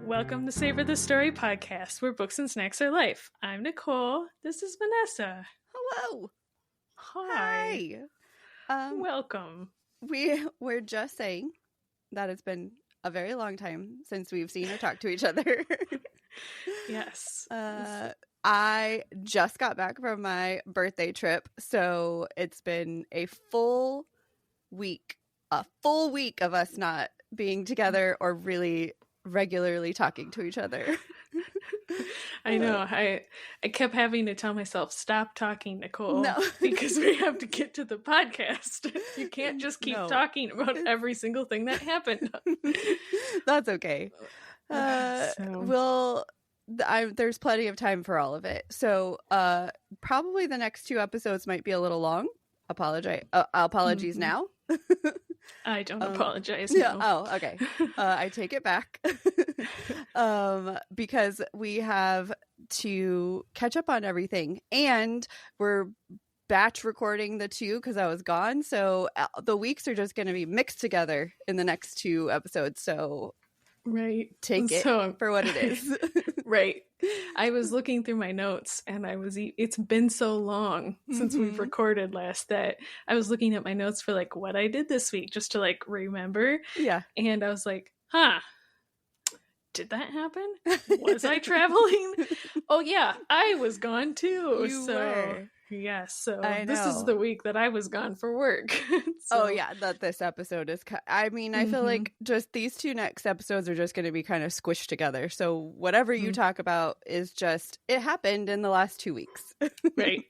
Welcome to Savor the Story podcast, where books and snacks are life. I'm Nicole. This is Vanessa. Hello. Hi. Welcome. We're just saying that it's been a very long time since we've seen or talked to each other. Yes. I just got back from my birthday trip, so it's been a full week of us not being together or really regularly talking to each other. I know. I kept having to tell myself, stop talking, Nicole, No. because we have to get to the podcast. You can't just keep talking about every single thing that happened. That's okay. There's plenty of time for all of it. So probably the next 2 episodes might be a little long. Apologies now. I don't apologize. Yeah. No. Oh, okay. I take it back. Because we have to catch up on everything, and we're batch recording the 2 because I was gone. So the weeks are just going to be mixed together in the next 2 episodes. So right, take it for what it is. Right. I was looking through my notes, and it's been so long since we've recorded last that I was looking at my notes for like what I did this week just to like remember. Yeah. And I was like, did that happen? Was I traveling? Oh yeah, I was gone too. You were. Yes, so this is the week that I was gone for work. Oh yeah, that this episode is I feel like just these 2 next episodes are just going to be kind of squished together. So whatever you talk about is just, it happened in the last 2 weeks. Right.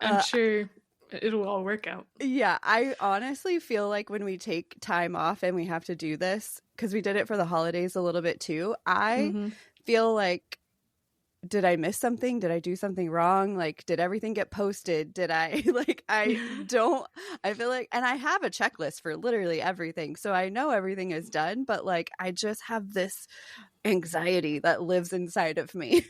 I'm sure it'll all work out. Yeah, I honestly feel like when we take time off and we have to do this, because we did it for the holidays a little bit too, I feel like, did I miss something? Did I do something wrong? Like, did everything get posted? Did I, I feel like, and I have a checklist for literally everything. So I know everything is done, but like, I just have this anxiety that lives inside of me.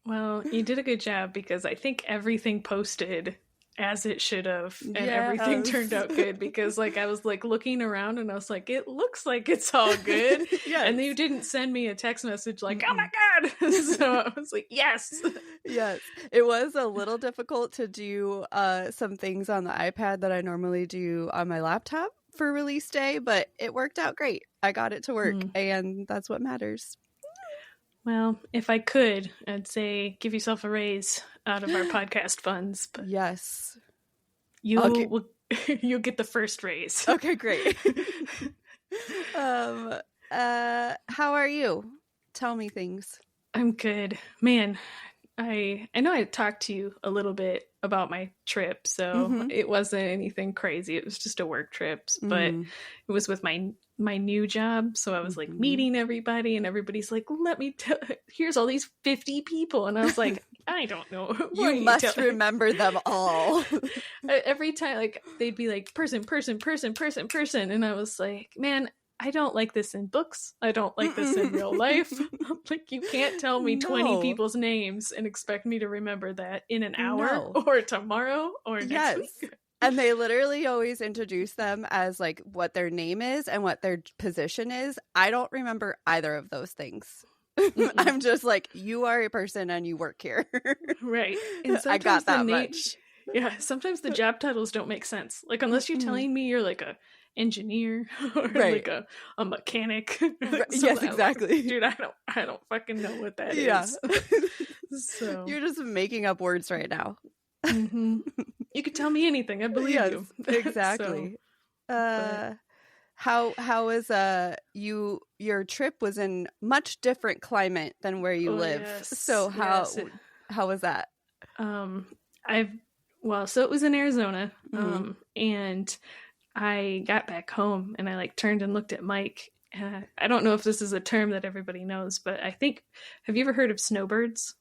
Well, you did a good job, because I think everything posted as it should have, and everything turned out good, because like I was like looking around and I was like, it looks like it's all good. And then you didn't send me a text message like, oh my god. So I was like, yes. It was a little difficult to do some things on the iPad that I normally do on my laptop for release day, but it worked out great. I got it to work, and that's what matters. Well, if I could, I'd say give yourself a raise out of our podcast funds. But yes. You'll get the first raise. Okay, great. How are you? Tell me things. I'm good. Man, I know I talked to you a little bit about my trip, so it wasn't anything crazy. It was just a work trip, but it was with my new job. So I was like meeting everybody, and everybody's like, here's all these 50 people. And I was like, I don't know. You must remember them all. Every time, like, they'd be like, person. And I was like, man, I don't like this in books. I don't like this in real life. Like, you can't tell me 20 people's names and expect me to remember that in an hour or tomorrow or next week. And they literally always introduce them as like what their name is and what their position is. I don't remember either of those things. I'm just like, you are a person and you work here. Right. And I got that much. Yeah. Sometimes the job titles don't make sense. Like, unless you're telling me you're like a engineer or like a mechanic. Yes, exactly. Dude, I don't fucking know what that is. So you're just making up words right now. You could tell me anything. I believe you. Exactly. How is your trip was in much different climate than where you live. Yes. So how was that? So it was in Arizona. And I got back home and I like turned and looked at Mike. I don't know if this is a term that everybody knows, but I think, have you ever heard of snowbirds?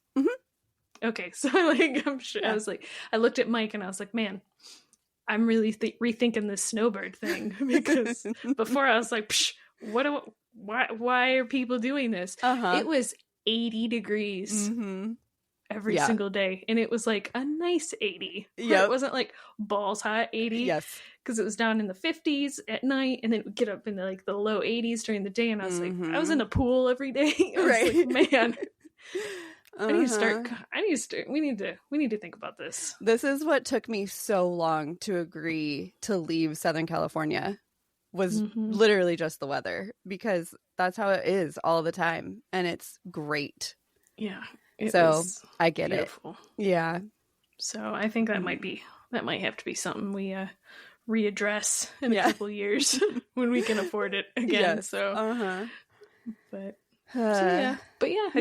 Okay, so I'm sure. Yeah. I was like, I looked at Mike and I was like, man, I'm really rethinking this snowbird thing, because before I was like, why are people doing this? It was 80 degrees every single day, and it was like a nice 80. Yeah, it wasn't like balls hot 80. Yes, because it was down in the 50s at night, and then it would get up in the low 80s during the day, and I was like, I was in a pool every day. I was like, man, I need to start. We need to think about this. This is what took me so long to agree to leave Southern California. Was literally just the weather, because that's how it is all the time, and it's great. Yeah. So I get beautiful. It. Yeah. So I think that might have to be something we readdress in a couple years when we can afford it again. Yes. So, but yeah, nice. I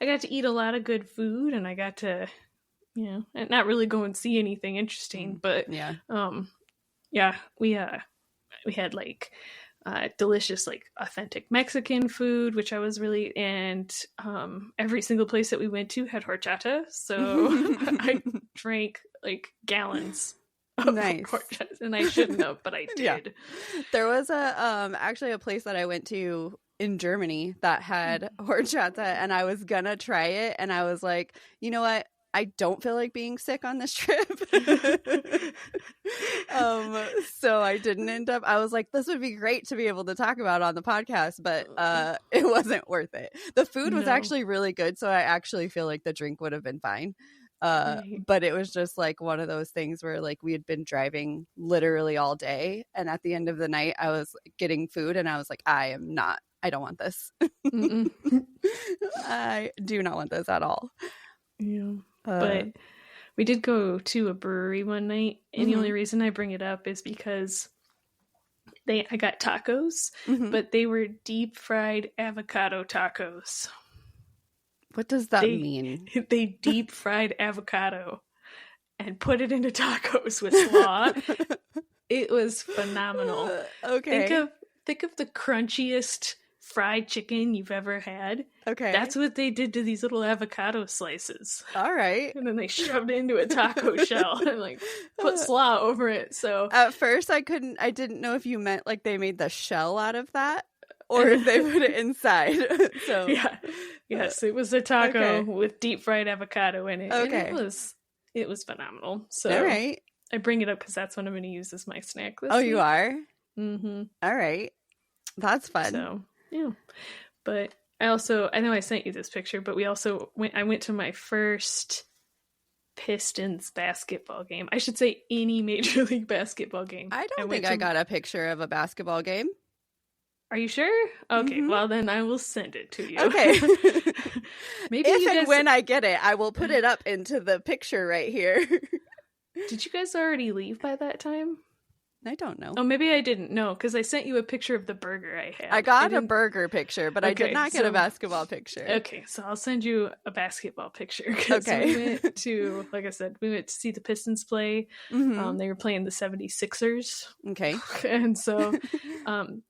got to eat a lot of good food, and I got to, not really go and see anything interesting, but we had like delicious, like authentic Mexican food, which I was really, and every single place that we went to had horchata, so I drank like gallons of horchata, and I shouldn't have, but I did. Yeah. There was actually a place that I went to in Germany that had horchata, and I was gonna try it, and I was like, you know what? I don't feel like being sick on this trip. So I didn't end up, I was like, this would be great to be able to talk about on the podcast, but it wasn't worth it. The food was actually really good, so I actually feel like the drink would have been fine. But it was just like one of those things where like we had been driving literally all day, and at the end of the night I was getting food, and I was like, I don't want this. I do not want this at all. Yeah. But we did go to a brewery one night, and the only reason I bring it up is because I got tacos, but they were deep fried avocado tacos. What does that mean? They deep fried avocado and put it into tacos with slaw. It was phenomenal. Okay. Think of the crunchiest fried chicken you've ever had. Okay. That's what they did to these little avocado slices. All right. And then they shoved it into a taco shell and like put slaw over it. So at first I didn't know if you meant like they made the shell out of that or if they put it inside. So yes, it was a taco with deep fried avocado in it. Okay. And it was phenomenal. So all right. I bring it up because that's what I'm going to use as my snack this week. You are? Mm-hmm. All right. That's fun. So yeah, but I know I sent you this picture, but I went to my first Pistons basketball game. I should say any Major League baskall game. I don't think I got a picture of a basketball game. Are you sure? Okay, well then I will send it to you. Okay. Maybe when I get it, I will put it up into the picture right here. Did you guys already leave by that time? I don't know. Oh, maybe I didn't know because I sent you a picture of the burger I had. I got a burger picture, but I did not get a basketball picture. Okay, so I'll send you a basketball picture. Okay. We went to, like I said, we went to see the Pistons play. They were playing the 76ers. Okay. And so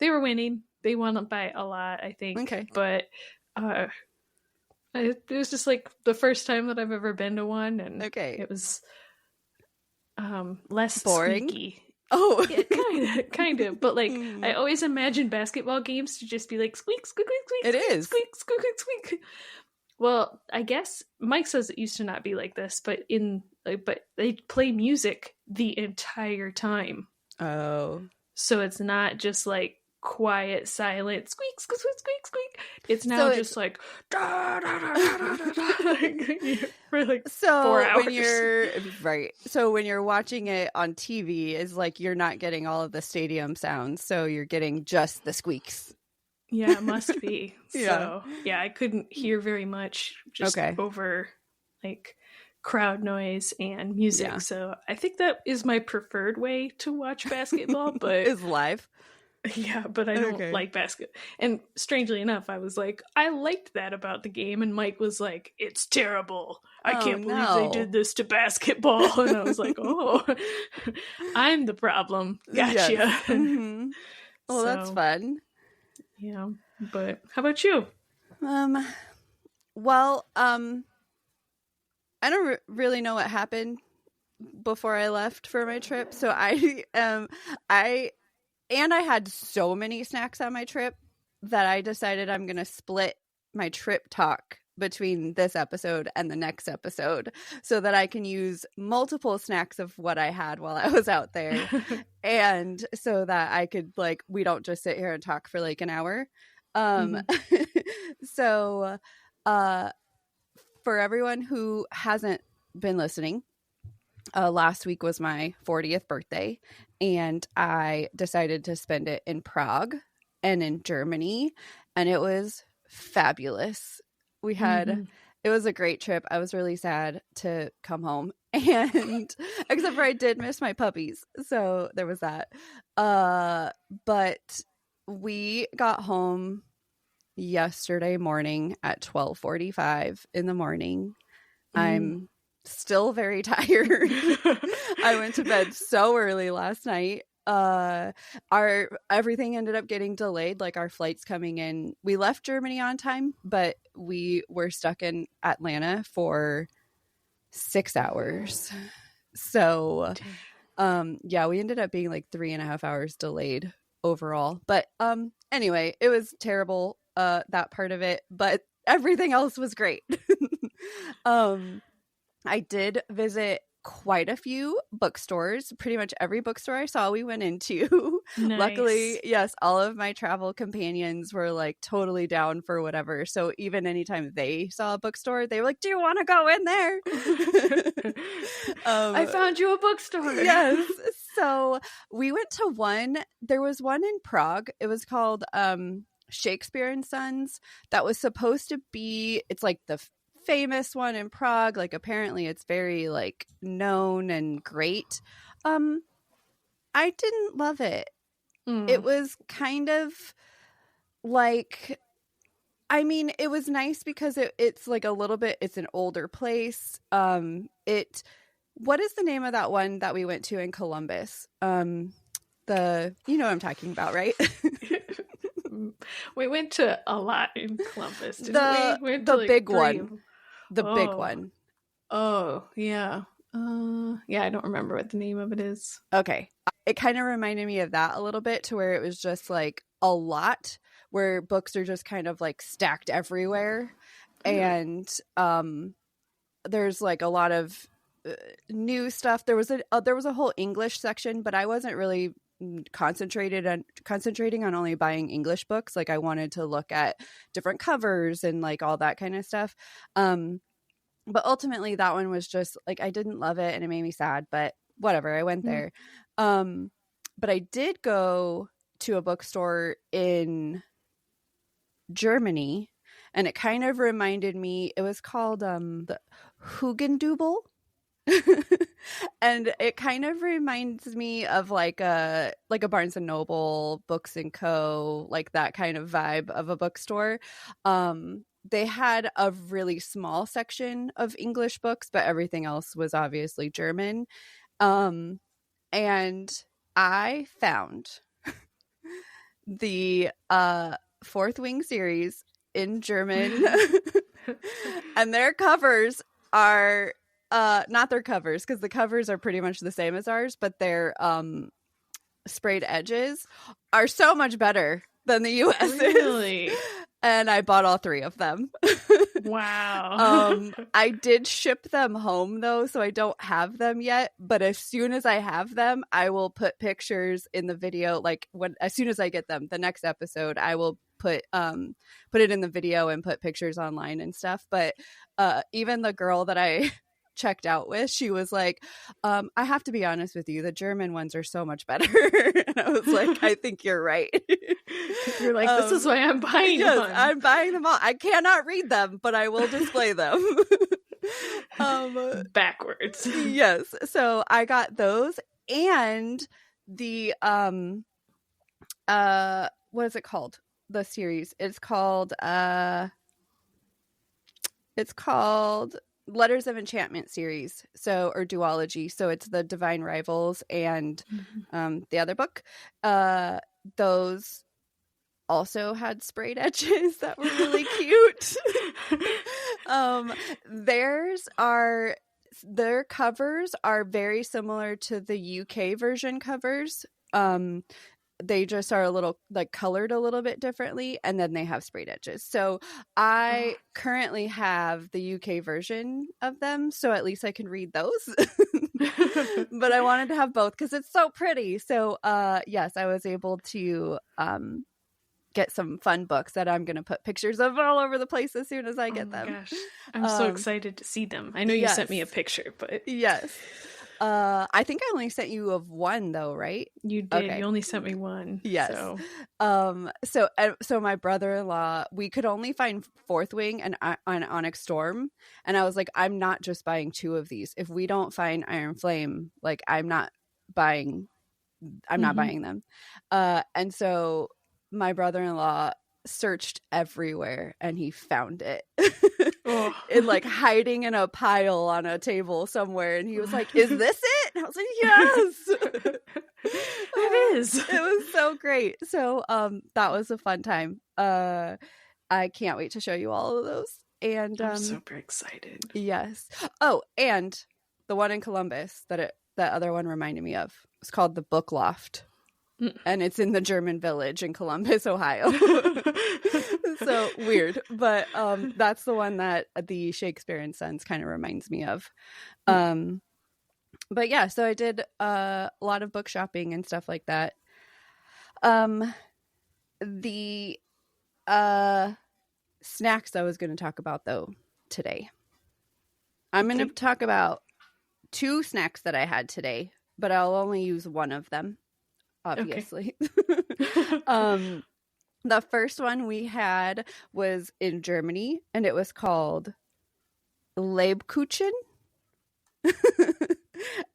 they were winning. They won by a lot, I think. Okay. But it was just like the first time that I've ever been to one. And it was less boring. Squeaky. Oh, yeah, kind of. But like, I always imagine basketball games to just be like squeak, squeak, squeak, squeak. It is squeak, squeak, squeak, squeak. Well, I guess Mike says it used to not be like this, but they play music the entire time. Oh, so it's not just like quiet, silent squeak, squeak, squeak, squeak, squeak. It's now just like da da da da da da da. For like 4 hours. So when you're watching it on TV, is like you're not getting all of the stadium sounds, so you're getting just the squeaks. Yeah, it must be. So yeah, I couldn't hear very much just over like crowd noise and music. Yeah. So I think that is my preferred way to watch basketball, but is live. Yeah, but I don't like basket. And strangely enough, I was like, I liked that about the game. And Mike was like, it's terrible. I can't believe they did this to basketball. And I was like, oh, I'm the problem. Gotcha. Yes. Well, that's fun. Yeah. But how about you? Well, I don't really know what happened before I left for my trip. So I had so many snacks on my trip that I decided I'm going to split my trip talk between this episode and the next episode so that I can use multiple snacks of what I had while I was out there. And so that I could, like, we don't just sit here and talk for like an hour. So for everyone who hasn't been listening, last week was my 40th birthday, and I decided to spend it in Prague and in Germany, and it was fabulous. We had it was a great trip. I was really sad to come home, and except for I did miss my puppies, so there was that. But we got home yesterday morning at 12:45 in the morning. I'm still very tired. I went to bed so early last night. Our everything ended up getting delayed, like our flights coming in. We left Germany on time, but we were stuck in Atlanta for 6 hours. So yeah, we ended up being like 3.5 hours delayed overall. But anyway, it was terrible, that part of it, but everything else was great. I did visit quite a few bookstores. Pretty much every bookstore I saw we went into. Nice. Luckily, yes, all of my travel companions were like totally down for whatever. So even anytime they saw a bookstore, they were like, do you want to go in there? I found you a bookstore. Yes. So we went to one. There was one in Prague. It was called Shakespeare and Sons. That was supposed to be, it's like the famous one in Prague. Like apparently it's very like known and great. I didn't love it. It was kind of like, I mean, it was nice because it's like a little bit, it's an older place. What is the name of that one that we went to in Columbus? You know what I'm talking about, right? We went to a lot in Columbus. The big one. The big one. Oh, yeah. Yeah, I don't remember what the name of it is. Okay. It kind of reminded me of that a little bit, to where it was just like a lot, where books are just kind of like stacked everywhere. And there's like a lot of new stuff. There was a whole English section, but I wasn't really concentrating on only buying English books. Like I wanted to look at different covers and like all that kind of stuff. But ultimately that one was just like, I didn't love it and it made me sad, but whatever, I went there. But I did go to a bookstore in Germany, and it kind of reminded me, it was called the Hugendubel. And it kind of reminds me of like a Barnes and Noble, Books and Co., like that kind of vibe of a bookstore. They had a really small section of English books, but everything else was obviously German. And I found the Fourth Wing series in German. And their covers are not their covers, because the covers are pretty much the same as ours, but their sprayed edges are so much better than the US Really? is. And I bought all 3 of them. Wow. I did ship them home though, so I don't have them yet, but as soon as I have them, I will put pictures in the video. Like as soon as I get them, the next episode, I will put it in the video and put pictures online and stuff. But even the girl that I checked out with, she was like, I have to be honest with you, the German ones are so much better. And I was like, I think you're right. You're like, this is why I'm buying them. I'm buying them all. I cannot read them, but I will display them. Backwards. Yes. So I got those, and the what is it called? The series. It's called Letters of Enchantment series, so, or duology. So it's the Divine Rivals and the other book. Those also had sprayed edges that were really cute. Their covers are very similar to the UK version covers. they just are a little like colored a little bit differently, and then they have sprayed edges. So I currently have the UK version of them, so at least I can read those. But I wanted to have both because it's so pretty. So yes, I was able to get some fun books that I'm going to put pictures of all over the place as soon as I get them. Gosh, I'm so excited to see them. I know you sent me a picture, but yes. I think I only sent you of one though, right? You did. Okay. You only sent me one. Yes. So my brother-in-law, we could only find Fourth Wing and Onyx Storm, and I was like, I'm not just buying 2 of these. If we don't find Iron Flame, like I'm not buying them. And so my brother-in-law searched everywhere and he found it. In like hiding in a pile on a table somewhere, and he was like, is this it? And I was like, yes. It is. It was so great. So that was a fun time. I can't wait to show you all of those. And I'm super excited. Yes. Oh, and the one in Columbus that other one reminded me of, it's called the Book Loft. And it's in the German Village in Columbus, Ohio. So weird. But that's the one that the Shakespeare and Sons kind of reminds me of. But yeah, so I did a lot of book shopping and stuff like that. The snacks I was going to talk about, though, today. I'm going to talk about 2 snacks that I had today, but I'll only use one of them. Obviously. Okay. The first one we had was in Germany, and it was called Lebkuchen.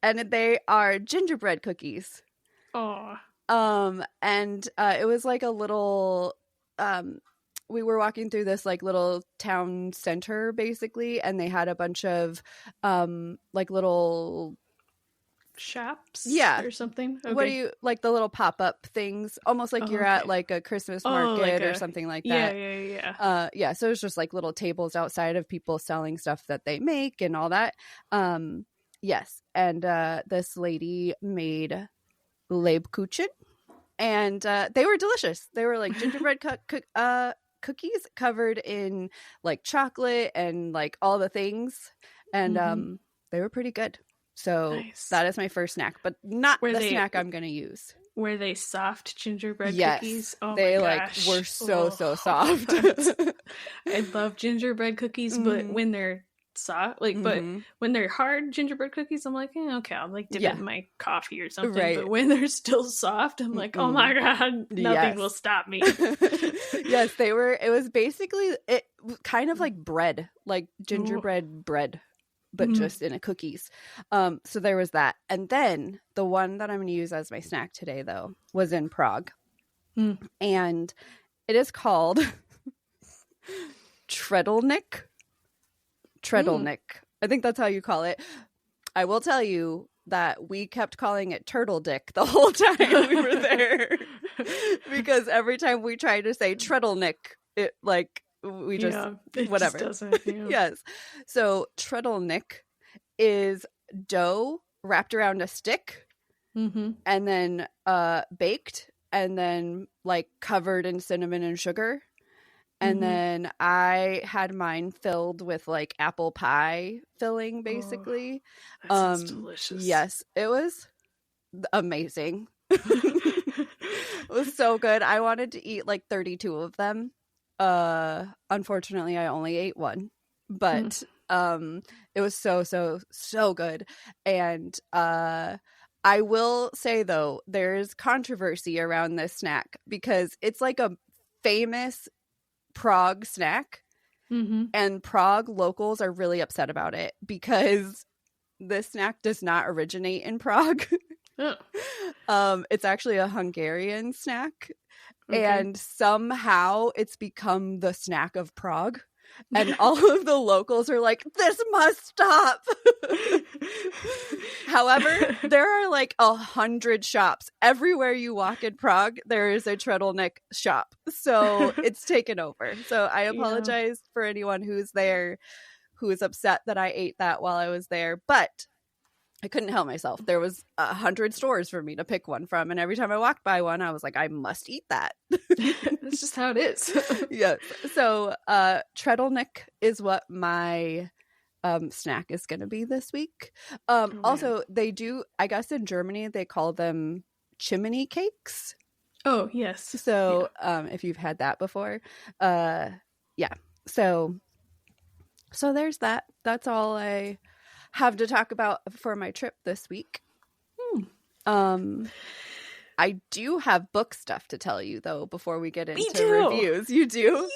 And they are gingerbread cookies. Oh. And it was like a little we were walking through this like little town center basically, and they had a bunch of like little shops or something. Okay. What do you like, the little pop-up things, almost like you're at like a Christmas market or something like that. Yeah, so it's just like little tables outside of people selling stuff that they make and all that. Yes, and this lady made Lebkuchen, and they were delicious. They were like gingerbread cookies covered in like chocolate and like all the things, and they were pretty good. So that is my first snack, but not the snack I'm going to use. Were they soft gingerbread cookies? Oh, they like were so soft. I love gingerbread cookies, but when they're soft, like, but when they're hard gingerbread cookies, I'm like, okay, I'll like dip it in my coffee or something. Right. But when they're still soft, I'm like, oh my god, nothing will stop me. Yes, they were. It was basically kind of like bread, like gingerbread bread, but just in a cookies. So there was that. And then the one that I'm going to use as my snack today, though, was in Prague. And it is called Tredelnik. I think that's how you call it. I will tell you that we kept calling it Turtle Dick the whole time we were there. Because every time we tried to say Tredelnik, it like... we just whatever just doesn't, Yes, so Tredelnik is dough wrapped around a stick and then baked and then like covered in cinnamon and sugar, and then I had mine filled with like apple pie filling basically. That sounds delicious. Yes, it was amazing. It was so good. I wanted to eat like 32 of them. Unfortunately I only ate one, but it was so good. And I will say though, there's controversy around this snack because it's like a famous Prague snack, and Prague locals are really upset about it because this snack does not originate in Prague. It's actually a Hungarian snack. Okay. And somehow it's become the snack of Prague. And all of the locals are like, this must stop. However, there are like 100 shops. Everywhere you walk in Prague, there is a Tredelnik shop. So it's taken over. So I apologize for anyone who's there who is upset that I ate that while I was there. But I couldn't help myself. There was 100 stores for me to pick one from, and every time I walked by one, I was like, I must eat that. That's just how it is. Yes. So Treadleneck is what my snack is going to be this week. Also, they do, I guess in Germany, they call them chimney cakes. Oh, yes. So if you've had that before, yeah. So there's that. That's all I have to talk about for my trip this week. I do have book stuff to tell you though before we get into reviews. You do?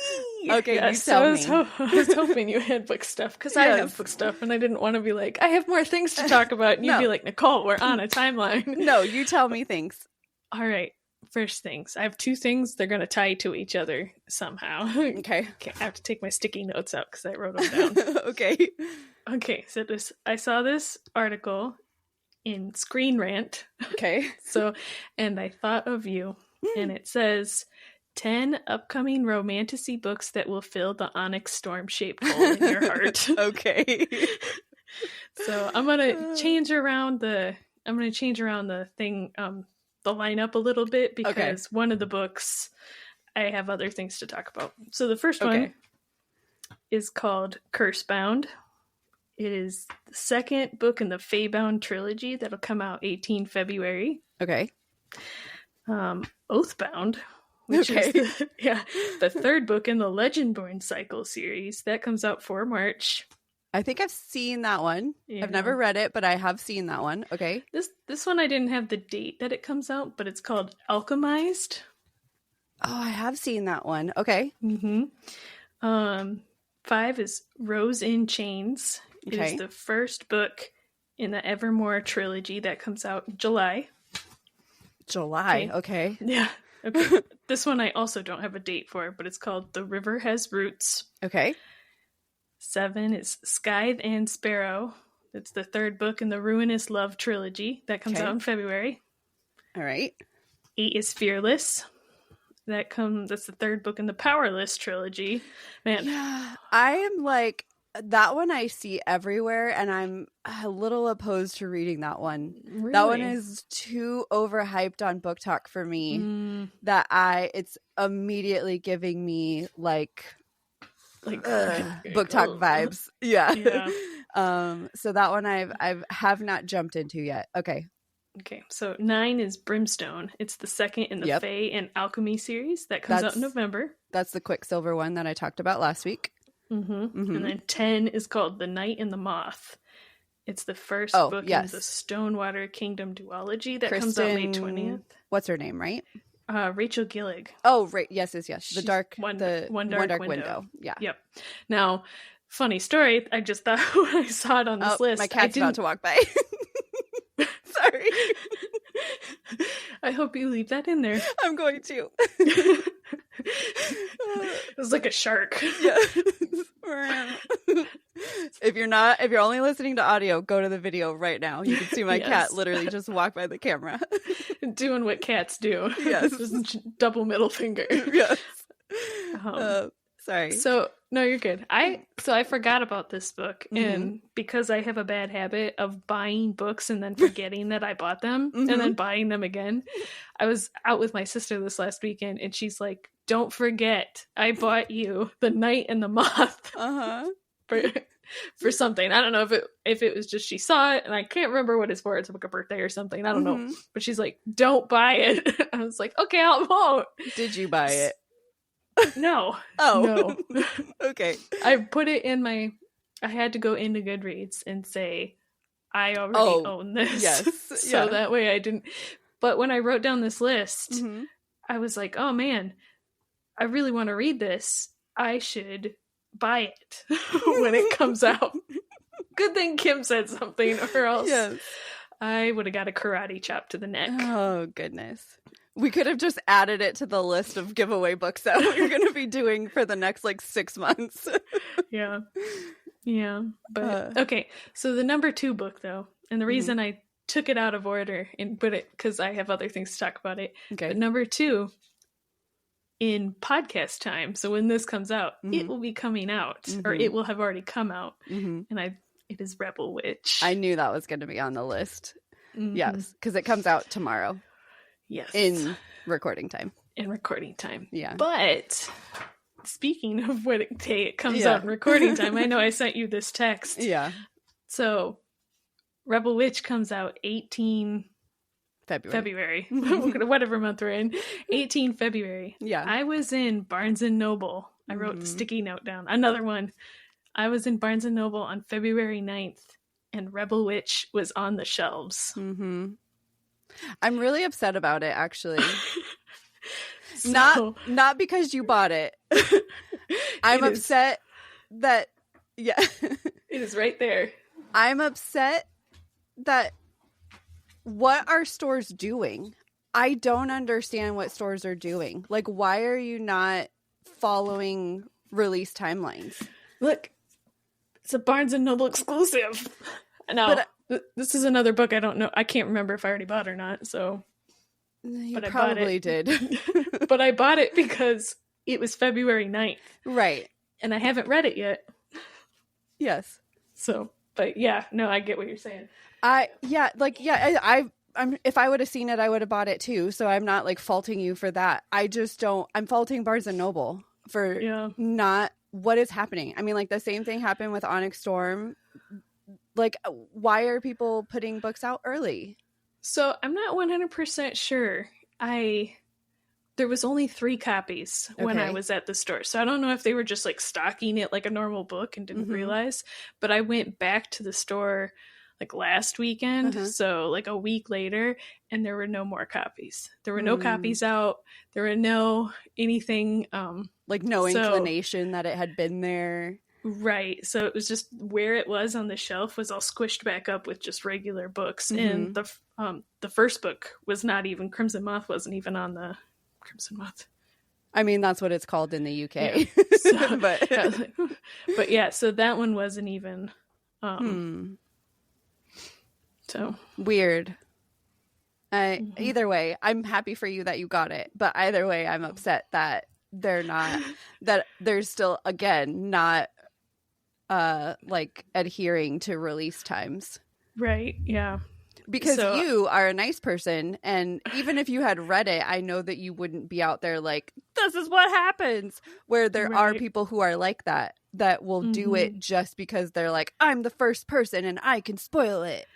Okay, yes, you tell me. I was hoping you had book stuff because I have book stuff and I didn't want to be like, I have more things to talk about. And you'd be like, Nicole, we're on a timeline. No, you tell me things. All right. First things. I have two things. They're going to tie to each other somehow. Okay. I have to take my sticky notes out because I wrote them down. Okay. So I saw this article in Screen Rant. Okay. And I thought of you. And it says 10 upcoming romantasy books that will fill the onyx storm-shaped hole in your heart. Okay. So I'm gonna change around the thing, the lineup a little bit because one of the books I have other things to talk about. So the first one is called Cursebound. It is the second book in the Feybound trilogy that'll come out 18 February. Okay. Oathbound, which is the third book in the Legendborn Cycle series. That comes out 4 March. I think I've seen that one. Yeah. I've never read it, but I have seen that one. Okay. This one I didn't have the date that it comes out, but it's called Alchemized. Oh, I have seen that one. Okay. 5 is Rose in Chains. It is the first book in the Evermore trilogy that comes out in July. Okay. Yeah. Okay. This one I also don't have a date for, but it's called The River Has Roots. Okay. 7 is Scythe and Sparrow. It's the third book in the Ruinous Love trilogy that comes out in February. All right. 8 is Fearless. That's the third book in the Powerless trilogy. Man. Yeah, I am like, that one I see everywhere, and I'm a little opposed to reading that one. Really? That one is too overhyped on Book Talk for me. That it's immediately giving me like Book Talk vibes. Yeah. So that one I have not jumped into yet. Okay, so 9 is Brimstone. It's the second in the Fae and Alchemy series that comes out in November. That's the Quicksilver one that I talked about last week. And then 10 is called The Knight and the Moth. It's the first book in the Stonewater Kingdom duology that comes out May 20th. What's her name, right? Rachel Gillig. Oh, right. Yes. The dark window. Yeah. Yep. Now, funny story. I just thought when I saw it on this list, my cat's about to walk by. Sorry. I hope you leave that in there. I'm going to. It was like a shark. Yeah. If you're only listening to audio, go to the video right now. You can see my cat literally just walk by the camera. Doing what cats do. Yes. Double middle finger. Yes. Sorry. So no, you're good. I forgot about this book, and because I have a bad habit of buying books and then forgetting that I bought them and then buying them again. I was out with my sister this last weekend, and she's like, "Don't forget, I bought you The Knight and the Moth." For something. I don't know if it was just she saw it, and I can't remember what it's for. It's like a birthday or something. I don't know. But she's like, "Don't buy it." I was like, "Okay, I won't." Did you buy it? No. Oh. No. Okay. I put it in I had to go into Goodreads and say, I already own this. Yes. So that way I didn't. But when I wrote down this list, I was like, oh man, I really want to read this. I should buy it when it comes out. Good thing Kim said something, or else I would have got a karate chop to the neck. Oh, goodness. We could have just added it to the list of giveaway books that we're going to be doing for the next 6 months. Yeah. But okay. So the number 2 book, though, and the reason I took it out of order and put it because I have other things to talk about it. Okay. But number 2 in podcast time. So when this comes out, it will be coming out, or it will have already come out. And It is Rebel Witch. I knew that was going to be on the list. Mm-hmm. Yes, because it comes out tomorrow. Yes. In recording time. Yeah. But speaking of what day it comes out in recording time, I know I sent you this text. Yeah. So Rebel Witch comes out 18 February. Whatever month we're in. 18 February. Yeah. I was in Barnes & Noble. I wrote a sticky note down. Another one. I was in Barnes & Noble on February 9th, and Rebel Witch was on the shelves. Mm-hmm. I'm really upset about it, actually. Not because you bought it. I'm upset that, yeah. It is right there. I'm upset that what are stores doing? I don't understand what stores are doing. Like, why are you not following release timelines? Look, it's a Barnes & Noble exclusive. Now, this is another book I don't know. I can't remember if I already bought it or not, so. You probably did. But I bought it because it was February 9th. Right. And I haven't read it yet. Yes. So, but yeah, no, I get what you're saying. I'm if I would have seen it, I would have bought it too. So I'm not like faulting you for that. I just don't. I'm faulting Barnes and Noble for not what is happening. I mean, like the same thing happened with Onyx Storm. Like, why are people putting books out early? So I'm not 100% sure. There was only 3 copies when I was at the store. So I don't know if they were just like stocking it like a normal book and didn't realize. But I went back to the store like last weekend, so like a week later, and there were no more copies. There were no copies out. There were no anything. Like no inclination that it had been there. Right. So it was just where it was on the shelf was all squished back up with just regular books. And the first book was not even, Crimson Moth wasn't even on the Crimson Moth. I mean, that's what it's called in the UK. Yeah. So, but yeah, so that one wasn't even. So weird. Either way, I'm happy for you that you got it. But either way, I'm upset that they're not, that they're still, again, not like adhering to release times. Right. Yeah. Because you are a nice person, and even if you had read it, I know that you wouldn't be out there like, this is what happens, where there are people who are like that will do it just because they're like, I'm the first person and I can spoil it.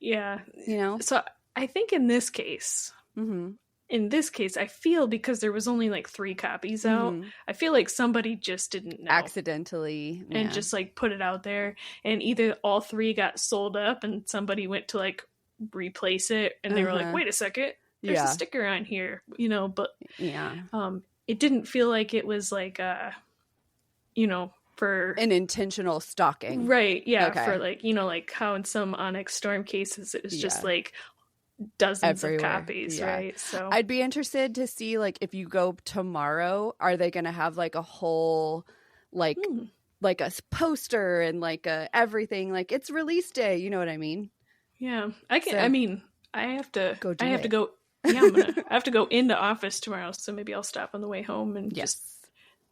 Yeah. You know? So I think in this case, I feel because there was only like 3 copies out, I feel like somebody just didn't know. Accidentally. And just like put it out there. And either all 3 got sold up and somebody went to like replace it and they were like, wait a second, there's a sticker on here, you know, but it didn't feel like it was like, for an intentional stalking. Right. Yeah. Okay. For like, you know, like how in some Onyx Storm cases, it was just like dozens of copies, right? So I'd be interested to see, like, if you go tomorrow, are they going to have like a whole like like a poster and like a everything, like it's release day, you know what I mean? Yeah, I can. So, I mean, I have to go. I have to go. Yeah, I have to go into office tomorrow, so maybe I'll stop on the way home and just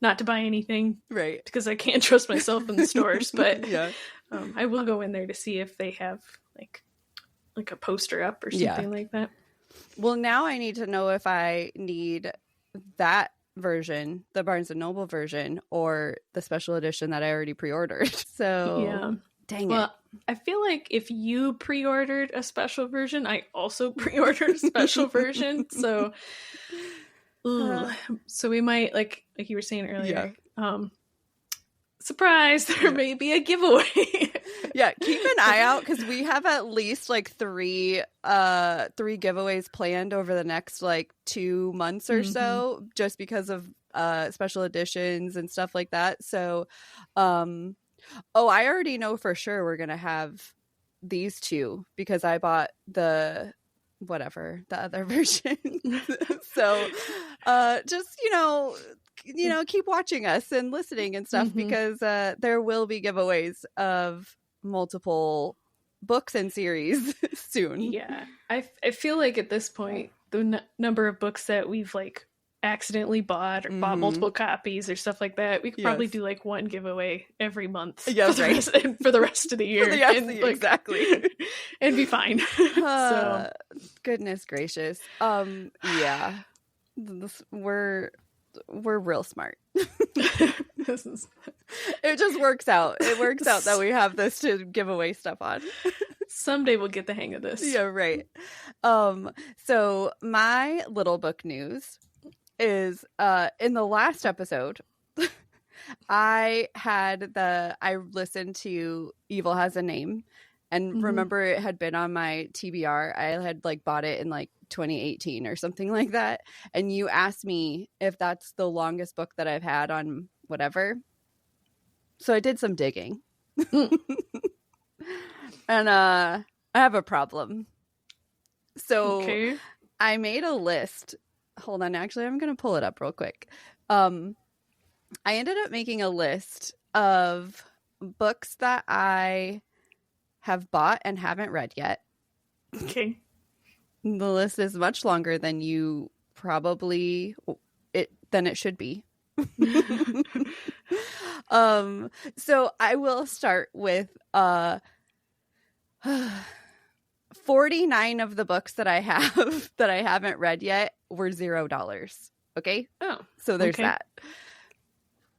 not to buy anything, right? Because I can't trust myself in the stores, but I will go in there to see if they have like a poster up or something like that. Well, now I need to know if I need that version, the Barnes and Noble version, or the special edition that I already pre-ordered. So dang it. I feel like if you pre-ordered a special version, I also pre-ordered a special version. So so we might, like you were saying earlier, surprise, there may be a giveaway. Keep an eye out, because we have at least like three giveaways planned over the next like 2 months or so, just because of special editions and stuff like that. So I already know for sure we're gonna have these 2 because I bought the other version. So just keep watching us and listening and stuff, because there will be giveaways of multiple books and series soon. I feel like at this point the number of books that we've like accidentally bought or bought multiple copies or stuff like that. We could probably do like one giveaway every month. Yeah, right. For the rest of the year. Exactly. And be fine. So goodness gracious. Yeah. We're real smart. It just works out. It works out that we have this to give away stuff on. Someday we'll get the hang of this. Yeah, right. So my little book news is in the last episode I listened to Evil Has a Name, and remember it had been on my TBR. I had like bought it in like 2018 or something like that, and you asked me if that's the longest book that I've had on whatever. So I did some digging. And I have a problem. So I made a list. Hold on, actually I'm going to pull it up real quick. I ended up making a list of books that I have bought and haven't read yet. Okay. The list is much longer than you probably than it should be. So I will start with 49 of the books that I have that I haven't read yet were $0. Okay? Oh. So there's that.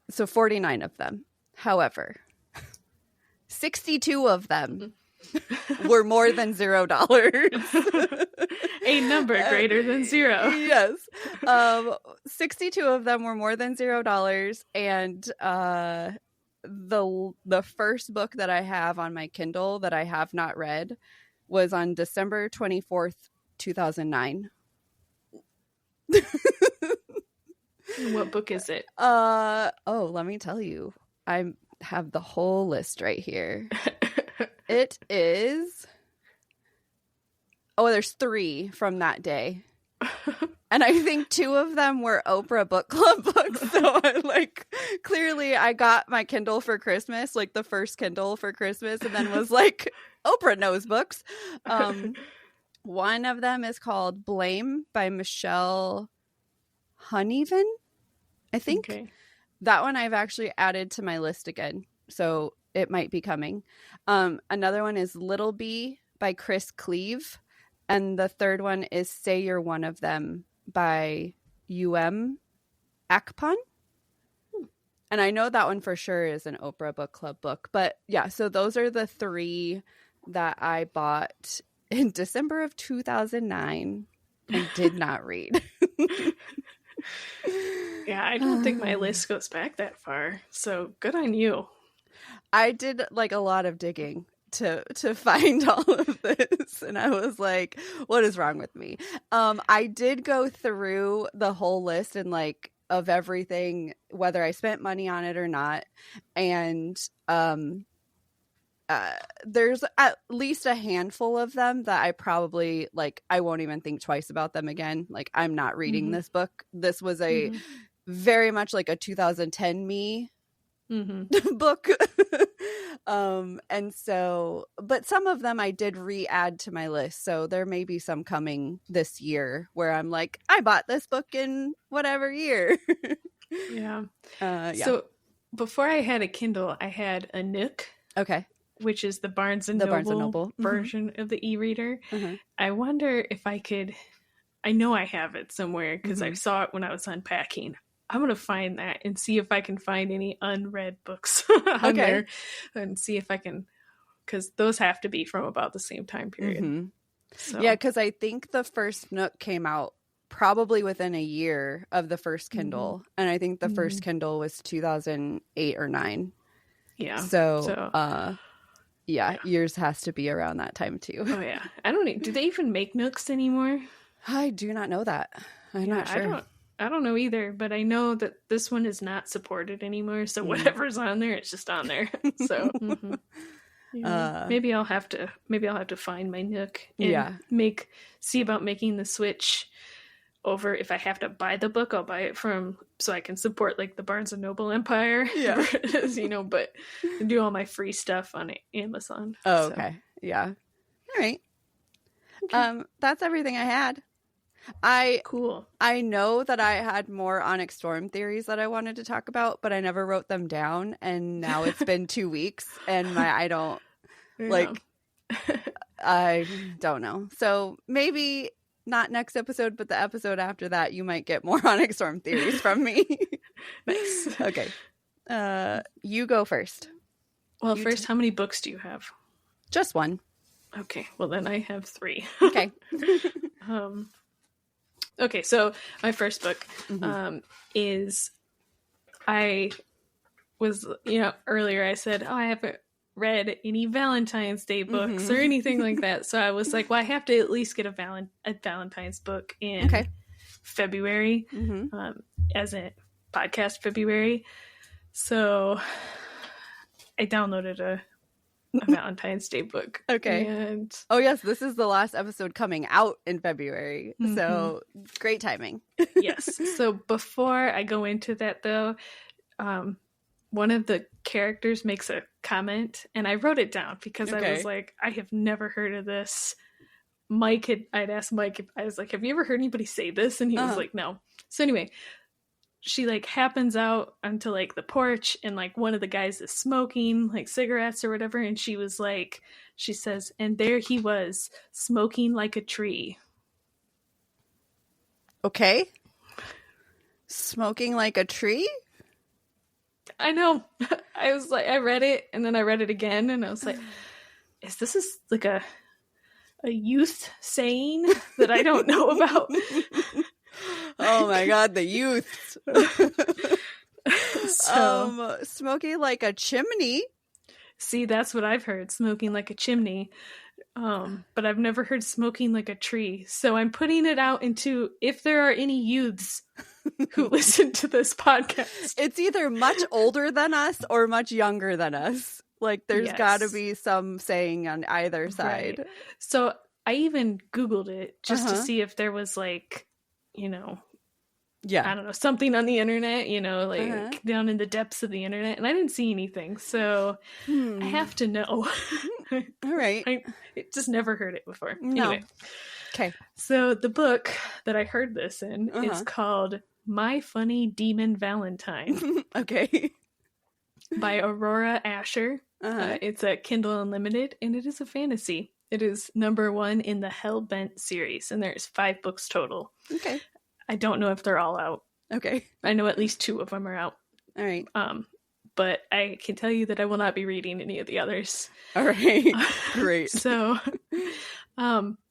So 49 of them. However, 62 of them were more than $0. A number greater than 0. Yes. 62 of them were more than $0. And the first book that I have on my Kindle that I have not read was on December 24th, 2009. What book is it? Let me tell you. I have the whole list right here. It is... there's 3 from that day. And I think 2 of them were Oprah Book Club books. So clearly I got my Kindle for Christmas, like the first Kindle for Christmas, and then was like, Oprah knows books. One of them is called Blame by Michelle Honeven, I think. Okay. That one I've actually added to my list again, so it might be coming. Another one is Little Bee by Chris Cleave. And the third one is Say You're One of Them by Akpan. And I know that one for sure is an Oprah Book Club book. But yeah, so those are the 3 that I bought in December of 2009 and did not read. Yeah, I don't think my list goes back that far. So good on you. I did like a lot of digging to find all of this, and I was like, what is wrong with me? I did go through the whole list and like of everything, whether I spent money on it or not, and there's at least a handful of them that I probably like I won't even think twice about them again. Like, I'm not reading this book. This was a very much like a 2010 me book. And so, but some of them I did re-add to my list, so there may be some coming this year where I'm like, I bought this book in whatever year. Yeah. So before I had a Kindle, I had a Nook. Okay. Which is the Barnes and Noble version of the e-reader. I wonder if I could, I know I have it somewhere because I saw it when I was unpacking. I'm going to find that and see if I can find any unread books on there and see if I can, because those have to be from about the same time period. So. Yeah, because I think the first Nook came out probably within a year of the first Kindle. And I think the first Kindle was 2008 or 9. Yeah. So yours has to be around that time too. Oh yeah. I don't know. Do they even make Nooks anymore? I do not know that. I'm not sure. I don't know either, but I know that this one is not supported anymore. So whatever's on there, it's just on there. So maybe I'll have to find my Nook and see about making the switch over. If I have to buy the book, I'll buy it so I can support like the Barnes and Noble empire. Yeah. But do all my free stuff on Amazon. Oh, okay. Yeah. All right. Okay. That's everything I had. Cool. I know that I had more Onyx Storm theories that I wanted to talk about, but I never wrote them down. And now it's been 2 weeks and I don't like, I don't know. So maybe not next episode, but the episode after that, you might get more Onyx Storm theories from me. Nice. Okay. You go first. Well, first, how many books do you have? Just one. Okay. Well, then I have 3. Okay. Okay. So my first book is, I was, earlier I said, oh, I haven't read any Valentine's Day books or anything like that. So I was like, well, I have to at least get a Valentine's book in February, as a podcast February. So I downloaded a Valentine's Day book. Okay. And oh yes, this is the last episode coming out in February. So great timing. Yes. So before I go into that though, one of the characters makes a comment, and I wrote it down because I was like, I have never heard of this. I'd asked Mike, I was like, have you ever heard anybody say this? And he was like, no. So anyway, she like happens out onto like the porch, and like one of the guys is smoking like cigarettes or whatever. And she says, and there he was smoking like a tree. Okay. Smoking like a tree? I know. I was like, I read it and then I read it again and I was like, is this like a youth saying that I don't know about? Oh my God, the youth. So, smoking like a chimney. See, that's what I've heard, smoking like a chimney. But I've never heard smoking like a tree. So I'm putting it out into, if there are any youths who listen to this podcast. It's either much older than us or much younger than us. Like there's got to be some saying on either side. Right. So I even Googled it just to see if there was like, I don't know, something on the internet, like down in the depths of the internet. And I didn't see anything. So I have to know. All right. I just never heard it before. No. Anyway. Okay. So the book that I heard this in is called My Funny Demon Valentine. Okay. By Aurora Ascher. It's a Kindle Unlimited, and it is a fantasy. It is number 1 in the Hellbent series, and there's 5 books total. Okay. I don't know if they're all out. Okay. I know at least 2 of them are out. All right. But I can tell you that I will not be reading any of the others. All right. Great. So,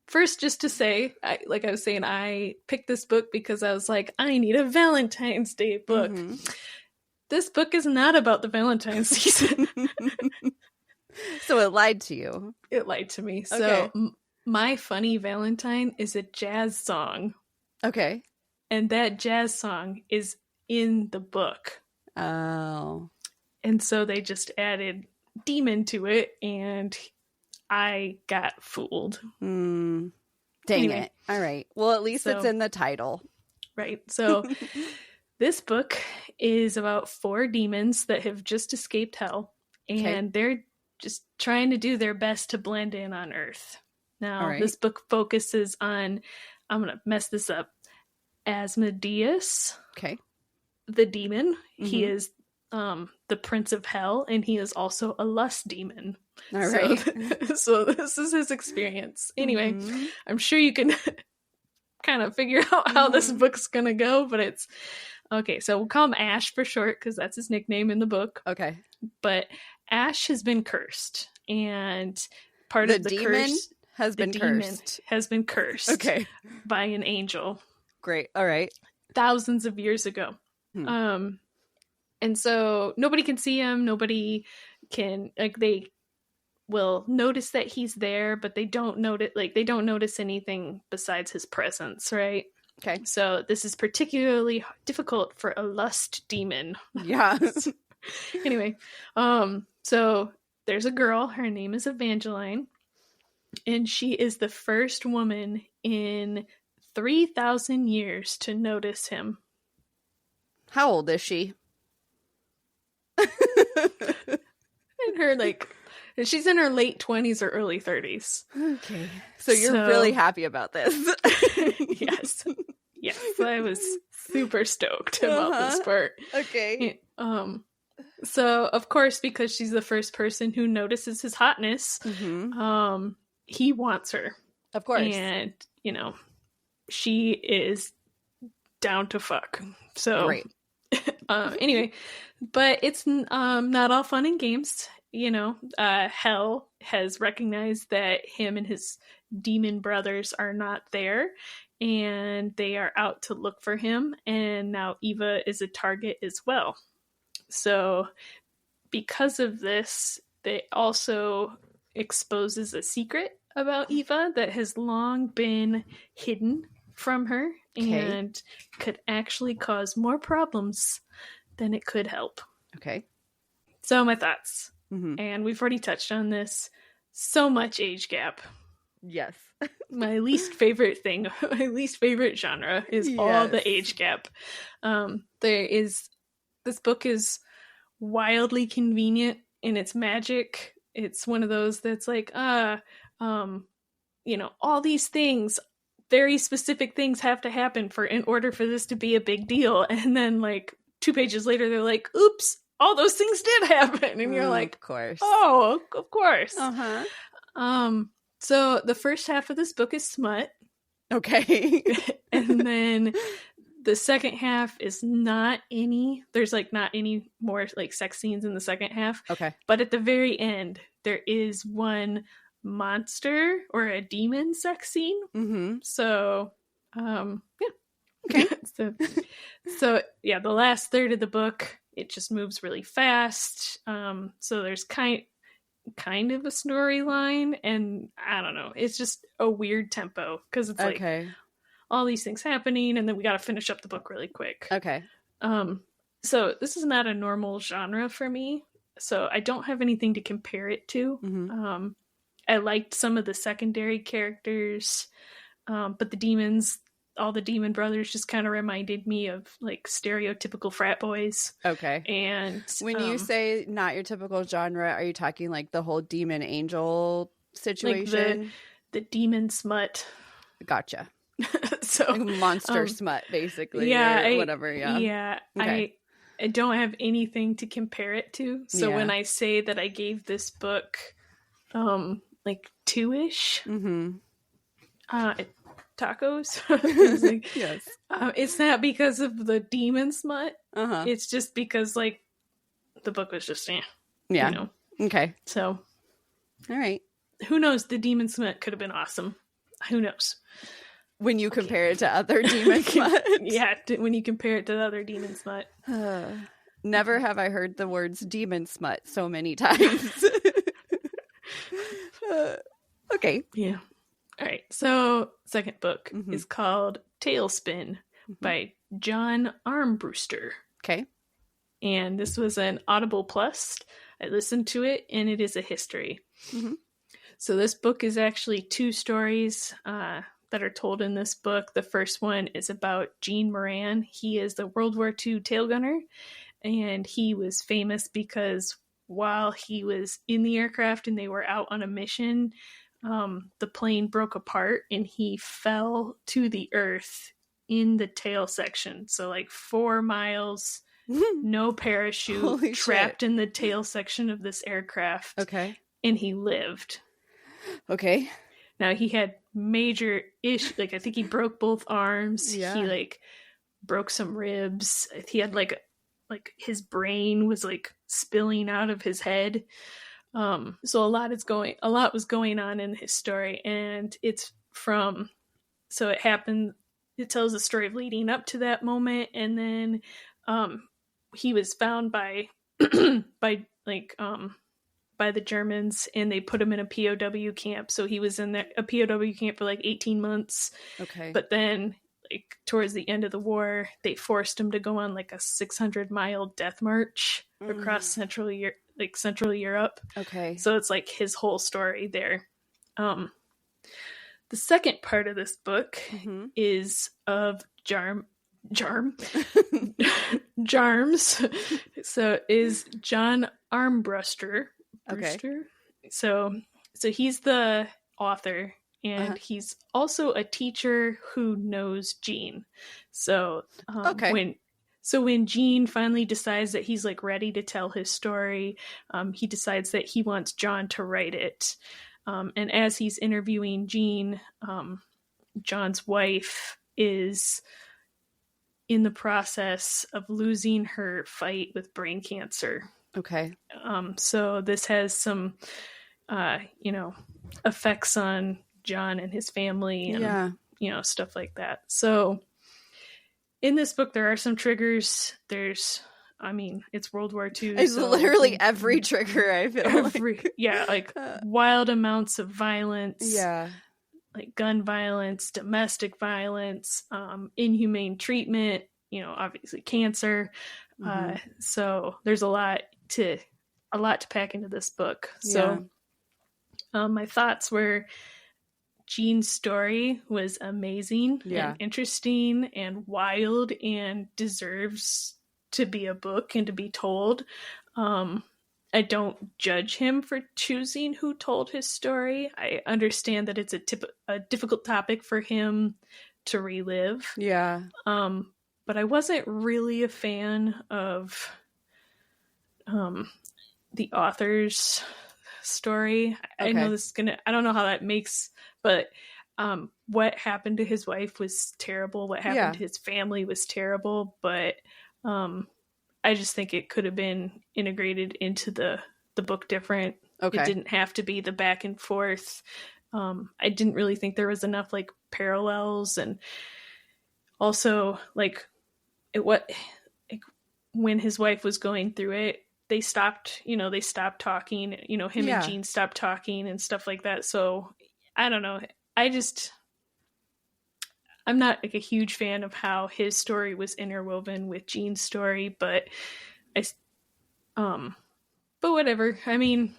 first, just to say, like I was saying, I picked this book because I was like, I need a Valentine's Day book. This book is not about the Valentine's season. So it lied to you. It lied to me. Okay. So My Funny Valentine is a jazz song. Okay. And that jazz song is in the book. Oh. And so they just added demon to it, and I got fooled. Dang anyway, it. All right. Well, at least it's in the title. Right. So this book is about 4 demons that have just escaped hell, and they're just trying to do their best to blend in on Earth. Now, this book focuses on, I'm going to mess this up, Asmodeus. Okay. The demon. He is the prince of hell, and he is also a lust demon. All right. So this is his experience. Anyway, I'm sure you can kind of figure out how this book's gonna go, but it's okay. So we'll call him Ash for short because that's his nickname in the book. Okay. But Ash has been cursed, and part of the demon curse has been cursed. Okay. By an angel. Great. All right. Thousands of years ago. And so nobody can see him. Nobody can, like, they will notice that he's there, but they don't notice anything besides his presence, right? Okay. So this is particularly difficult for a lust demon. Yeah. Anyway, so there's a girl, her name is Evangeline, and she is the first woman in 3,000 years to notice him. How old is she? She's in her late 20s or early 30s. Okay. So you're really happy about this. Yes. Yes, I was super stoked about this part. Okay. So, of course, because she's the first person who notices his hotness, he wants her. Of course. And, she is down to fuck. So, great. Anyway, but it's not all fun and games. Hell has recognized that him and his demon brothers are not there, and they are out to look for him, and now Eva is a target as well. So because of this, they also exposes a secret about Eva that has long been hidden from her and could actually cause more problems than it could help. Okay. So my thoughts. And we've already touched on this. So much age gap. Yes. My least favorite thing, my least favorite genre is all the age gap. This book is wildly convenient in its magic. It's one of those that's like, all these things, very specific things have to happen in order for this to be a big deal. And then like 2 pages later, they're like, oops, all those things did happen. And you're like, of course. Oh, of course. So the first half of this book is smut. Okay. And then the second half is there's like not any more like sex scenes in the second half. Okay. But at the very end, there is one monster or a demon sex scene. So, Okay. so yeah, the last third of the book, it just moves really fast. So there's kind of a storyline, and I don't know, it's just a weird tempo because it's like all these things happening, and then we got to finish up the book really quick. Okay. So this is not a normal genre for me, so I don't have anything to compare it to. I liked some of the secondary characters, but all the demon brothers just kind of reminded me of like stereotypical frat boys. Okay. And when you say not your typical genre, are you talking like the whole demon angel situation? Like the demon smut. Gotcha. So like monster smut, basically. Yeah. Or whatever. Yeah. Yeah. Okay. I don't have anything to compare it to. So when I say that I gave this book like 2-ish, tacos. Yes. It's not because of the demon smut. It's just because like the book was just Okay. So all right. Who knows? The demon smut could have been awesome. Who knows? When you compare it to other demon smut. Yeah, when you compare it to the other demon smut. Never have I heard the words demon smut so many times. Okay. Yeah. All right. So, second book is called Tailspin by John Armbruster. Okay. And this was an Audible Plus. I listened to it, and it is a history. So this book is actually 2 stories that are told in this book. The first one is about Gene Moran. He is the World War II tail gunner, and he was famous because while he was in the aircraft and they were out on a mission, the plane broke apart and he fell to the earth in the tail section. So like 4 miles, no parachute, Holy trapped shit. in the tail section of this aircraft. Okay. And he lived. Okay. Now he had major issues. Like I think he broke both arms. Yeah. He like broke some ribs. He had like his brain was like spilling out of his head. So a lot was going on in his story, and it tells the story of leading up to that moment, and then he was found by the Germans, and they put him in a POW camp. So he was in a POW camp for like 18 months. Okay. But then like towards the end of the war, they forced him to go on like a 600-mile death march across Central Europe. Okay. So it's like his whole story there. The second part of this book is of Jarms. So is John Armbruster. Okay. So he's the author. and he's also a teacher who knows Jean. So when Jean finally decides that he's like ready to tell his story, he decides that he wants John to write it. And as he's interviewing Jean, John's wife is in the process of losing her fight with brain cancer. Okay. So this has some, effects on John and his family and, stuff like that. So in this book, there are some triggers. It's World War II. It's literally every trigger, I feel like wild amounts of violence. Yeah. Like gun violence, domestic violence, inhumane treatment, obviously cancer. So there's a lot to pack into this book. So my thoughts were Jean's story was amazing and interesting and wild and deserves to be a book and to be told. I don't judge him for choosing who told his story. I understand that it's a difficult topic for him to relive. Yeah. But I wasn't really a fan of the author's story. Okay. I know I don't know how that makes, but what happened to his wife was terrible. What happened to his family was terrible, but I just think it could have been integrated into the book different. Okay. It didn't have to be the back and forth. I didn't really think there was enough like parallels, and also like when his wife was going through it, they stopped talking, him and Jean stopped talking and stuff like that. So I don't know. I'm not like a huge fan of how his story was interwoven with Jean's story, but but whatever. I mean,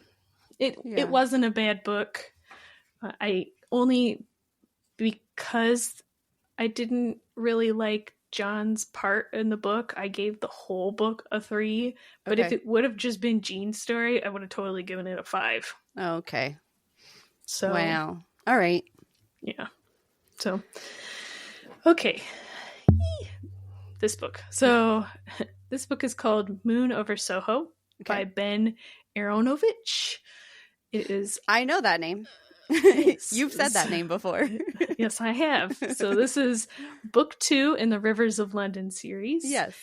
it wasn't a bad book. Because I didn't really like John's part in the book, I gave the whole book a 3. But if it would have just been Jean's story, I would have totally given it a 5. Okay. So wow. All right. Yeah. So okay. This book. So this book is called Moon Over Soho by Ben Aaronovich. It is. I know that name. You've said that name before. Yes, I have. So this is book 2 in the Rivers of London series. Yes.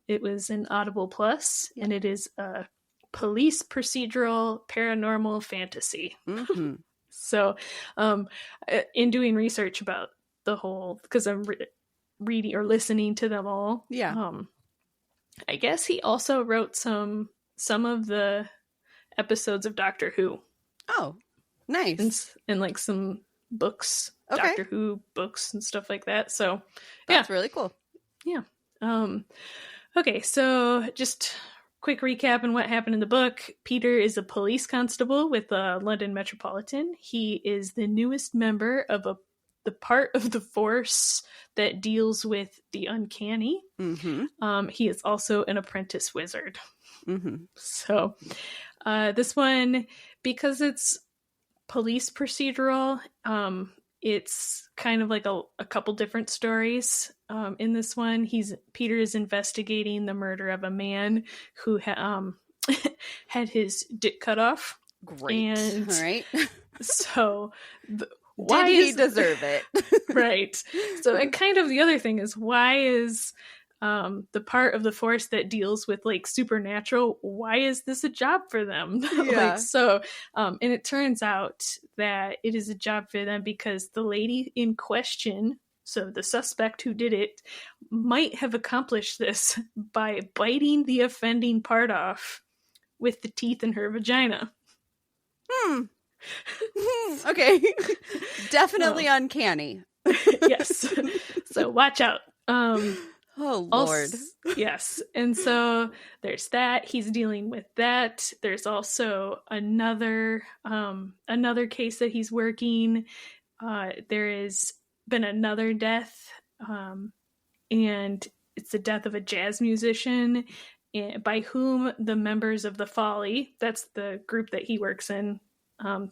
It was an Audible Plus, and it is a police procedural paranormal fantasy. Mm-hmm. So in doing research about the whole, because I'm reading or listening to them all. Yeah. I guess he also wrote some of the episodes of Doctor Who. Oh, nice. And like some books, Doctor Who books and stuff like that. So that's really cool. Yeah. Okay, so just quick recap on what happened in the book. Peter is a police constable with London Metropolitan. He is the newest member of the part of the force that deals with the uncanny. Mm-hmm. He is also an apprentice wizard. Mm-hmm. So this one, because it's police procedural, it's kind of like a couple different stories. In this one, Peter is investigating the murder of a man who had his dick cut off. Great. And all right. So why did he deserve it? Right. So, and kind of the other thing is, why is the part of the force that deals with like supernatural, why is this a job for them? Yeah. And it turns out that it is a job for them because the lady in question, so the suspect who did it, might have accomplished this by biting the offending part off with the teeth in her vagina. Okay. Definitely uncanny. Yes. So watch out. Oh, Lord. Yes. And so there's that. He's dealing with that. There's also another case that he's working. There has been another death, and it's the death of a jazz musician by whom the members of the Folly, that's the group that he works in,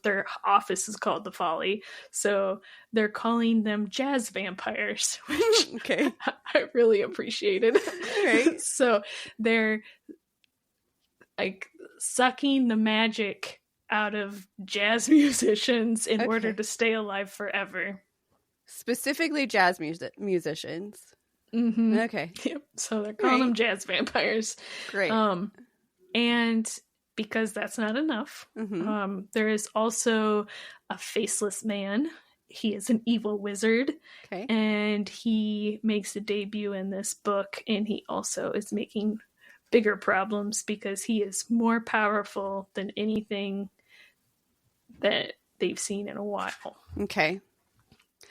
their office is called the Folly, so they're calling them jazz vampires, which Okay. I really appreciated. Right. So they're like sucking the magic out of jazz musicians in order to stay alive forever. Specifically jazz musicians. Mm-hmm. Okay. Yep. So they're calling them jazz vampires. Great. And because that's not enough, there is also a faceless man. He is an evil wizard. Okay. And he makes a debut in this book, and he also is making bigger problems because he is more powerful than anything that they've seen in a while. Okay.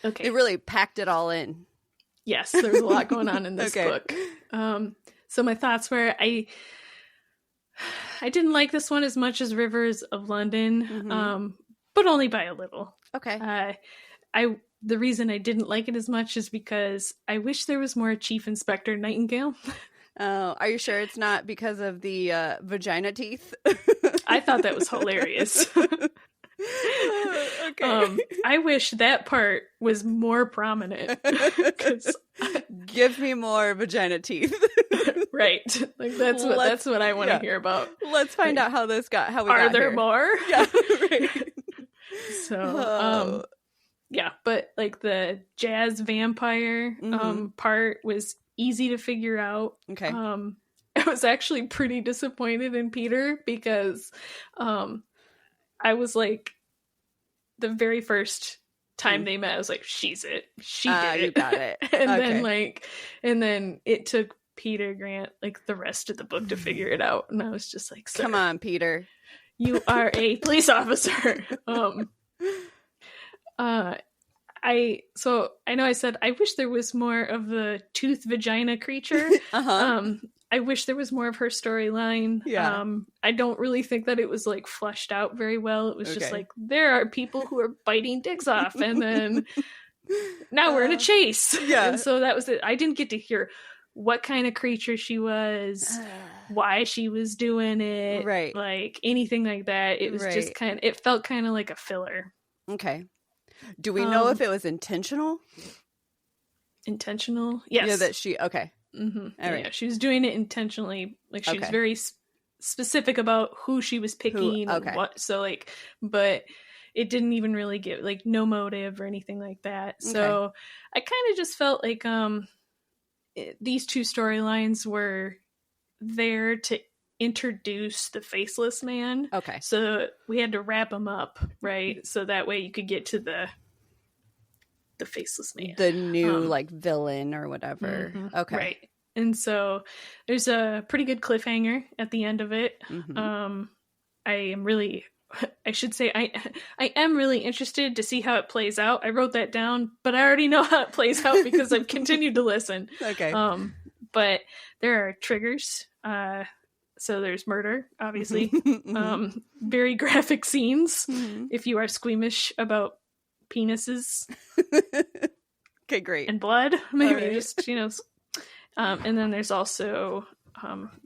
Okay. They really packed it all in. Yes, there's a lot going on in this book. So my thoughts were, I didn't like this one as much as Rivers of London, but only by a little. Okay. The reason I didn't like it as much is because I wish there was more Chief Inspector Nightingale. Oh, are you sure it's not because of the vagina teeth? I thought that was hilarious. Okay. I wish that part was more prominent. Give me more vagina teeth. Right. Like that's what I want to hear about. Let's find out how we got Are there here. more? Yeah. Right. So yeah, but like the jazz vampire part was easy to figure out. Okay. I was actually pretty disappointed in Peter because I was like, the very first time they met, I was like, she's it. She did it. You got it. and then it took Peter Grant like the rest of the book to figure it out. And I was just like, sir, come on, Peter. You are a police officer. So I know I said I wish there was more of the tooth vagina creature. I wish there was more of her storyline. Yeah. I don't really think that it was like fleshed out very well. It was just like, there are people who are biting dicks off, and then now we're in a chase. Yeah. And so that was it. I didn't get to hear what kind of creature she was, why she was doing it, right? Like anything like that. It was just it felt kind of like a filler. Okay. Do we know if it was intentional? Intentional? Yes. Yeah, that she, okay. Mm-hmm. All right. Yeah, she was doing it intentionally. Like she was very specific about who she was picking and what. So like, but it didn't even really give like no motive or anything like that. So I kind of just felt like these two storylines were there to introduce the faceless man. Okay. So we had to wrap them up, right? So that way you could get to the faceless man, the new like villain or whatever. Okay. Right. And so there's a pretty good cliffhanger at the end of it. I should say I am really interested to see how it plays out. I wrote that down, but I already know how it plays out because I've continued to listen. Okay. But there are triggers. So there's murder, obviously. Very graphic scenes. If you are squeamish about penises. Okay, great. And blood, maybe just, and then there's also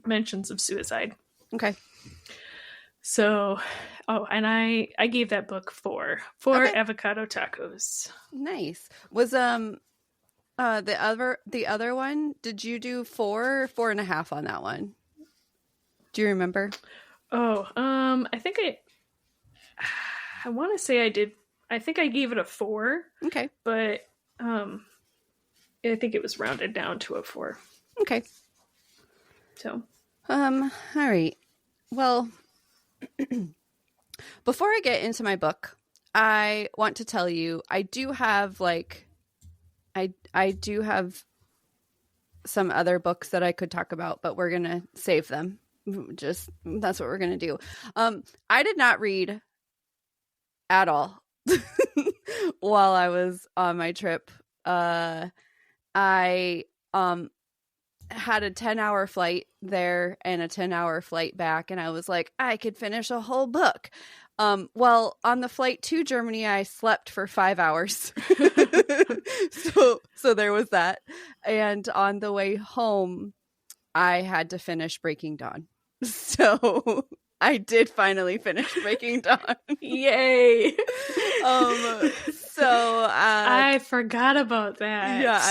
mentions of suicide. Okay. So, and I gave that book four avocado tacos. Nice. Was the other one? Did you do 4 or 4.5 on that one? Do you remember? I think I want to say I did. I think I gave it a 4. Okay. But I think it was rounded down to a 4. Okay. So. All right. Well, before I get into my book, I want to tell you I do have I do have some other books that I could talk about, but we're going to save them. Just that's what we're going to do. I did not read at all while I was on my trip. I had a 10-hour flight there and a 10-hour flight back, and I was like, I could finish a whole book. Well, on the flight to Germany, I slept for 5 hours. So there was that. And on the way home, I had to finish Breaking Dawn. So I did finally finish Breaking Dawn. Yay! So I forgot about that. Yeah, gosh.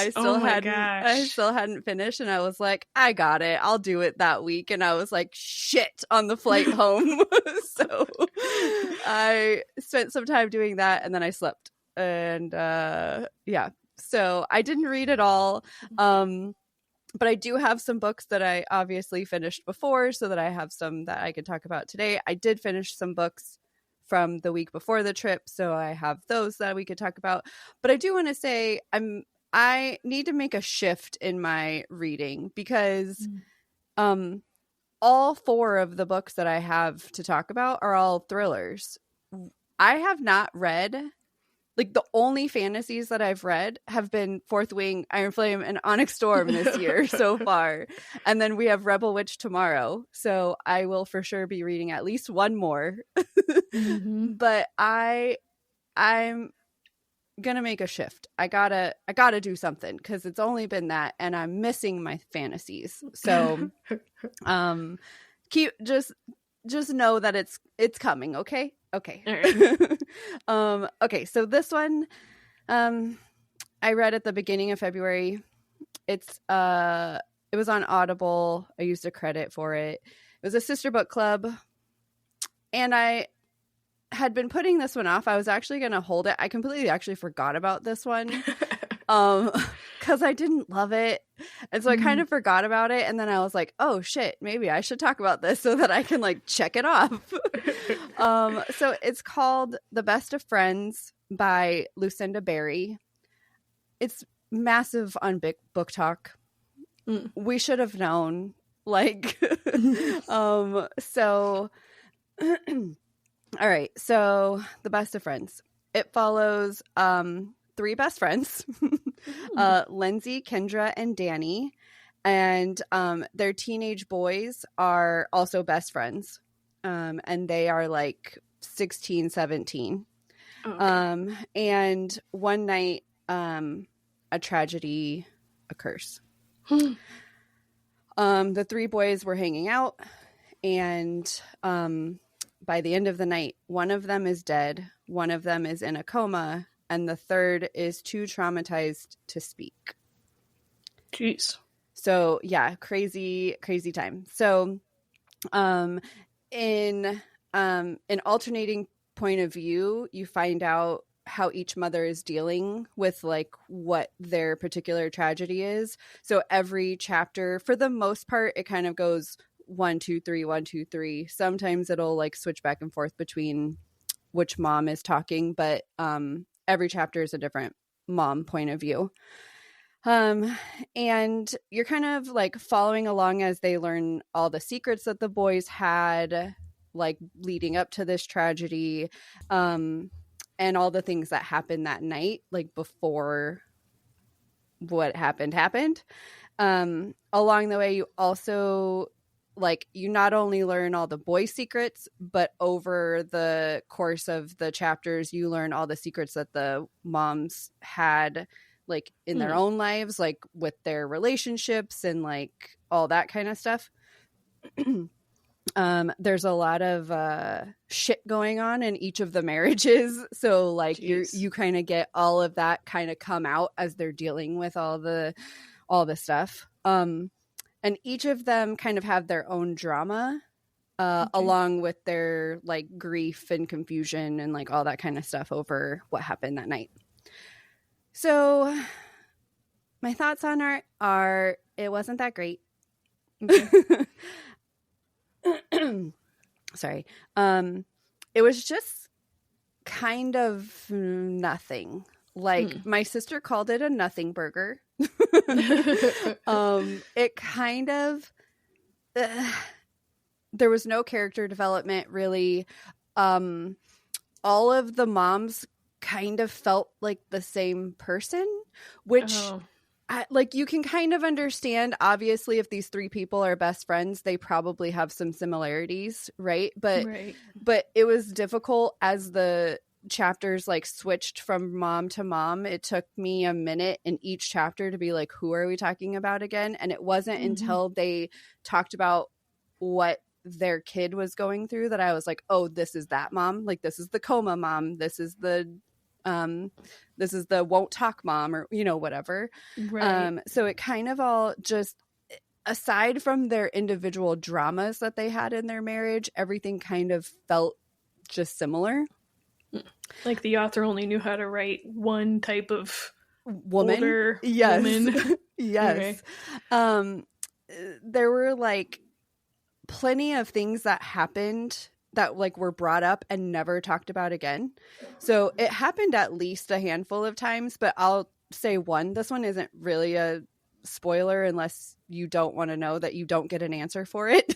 I still hadn't finished, and I was like, I got it. I'll do it that week. And I was like, shit, on the flight home. So I spent some time doing that, and then I slept. And yeah, so I didn't read it all. But I do have some books that I obviously finished before, so that I have some that I could talk about today. I did finish some books from the week before the trip, so I have those that we could talk about. But I do want to say I need to make a shift in my reading, because all 4 of the books that I have to talk about are all thrillers. I have not read, like, the only fantasies that I've read have been Fourth Wing, Iron Flame, and Onyx Storm this year so far. And then we have Rebel Witch tomorrow. So I will for sure be reading at least one more. But I'm gonna make a shift. I gotta do something, because it's only been that, and I'm missing my fantasies. So keep just know that it's coming, okay? Okay. Right. Okay, so this one I read at the beginning of February. It was on Audible. I used a credit for it. It was a sister book club, and I had been putting this one off. I was actually going to hold it. I completely actually forgot about this one. Because I didn't love it. And so I kind of forgot about it. And then I was like, oh shit, maybe I should talk about this so that I can like check it off. So it's called The Best of Friends by Lucinda Berry. It's massive on Big Book Talk. We should have known. Like, so all right. So The Best of Friends. It follows 3 best friends, Lindsay, Kendra, and Danny. And their teenage boys are also best friends. And they are like 16, 17. Okay. And one night, a tragedy occurs. The 3 boys were hanging out, and by the end of the night, one of them is dead, one of them is in a coma, and the third is too traumatized to speak. Jeez. So yeah, crazy time. So in an alternating point of view, you find out how each mother is dealing with like what their particular tragedy is. So every chapter, for the most part, it kind of goes 1, 2, 3, 1, 2, 3. Sometimes it'll like switch back and forth between which mom is talking, but every chapter is a different mom point of view. And you're kind of like following along as they learn all the secrets that the boys had, like leading up to this tragedy, and all the things that happened that night, like before what happened. Along the way, you also like, you not only learn all the boys' secrets, but over the course of the chapters, you learn all the secrets that the moms had, like in their own lives, like with their relationships and like all that kind of stuff. There's a lot of shit going on in each of the marriages, so like you kind of get all of that kind of come out as they're dealing with all the stuff. And each of them kind of have their own drama, along with their like grief and confusion and like all that kind of stuff over what happened that night. So my thoughts on it are it wasn't that great. Okay. Sorry. It was just kind of nothing. Like my sister called it a nothing burger. It kind of there was no character development really. All of the moms kind of felt like the same person, which like you can kind of understand. Obviously, if these 3 people are best friends, they probably have some similarities, right? But it was difficult as the chapters like switched from mom to mom. It took me a minute in each chapter to be like, who are we talking about again? And it wasn't until they talked about what their kid was going through that I was like, oh, this is that mom. Like, this is the coma mom. This is the won't talk mom, or, you know, whatever. Right. So it kind of all just, aside from their individual dramas that they had in their marriage, everything kind of felt just similar. Like the author only knew how to write one type of woman. Older yes. woman. Yes. Okay. There were like plenty of things that happened that like were brought up and never talked about again. So it happened at least a handful of times, but I'll say one. This one isn't really a spoiler unless you don't want to know that you don't get an answer for it.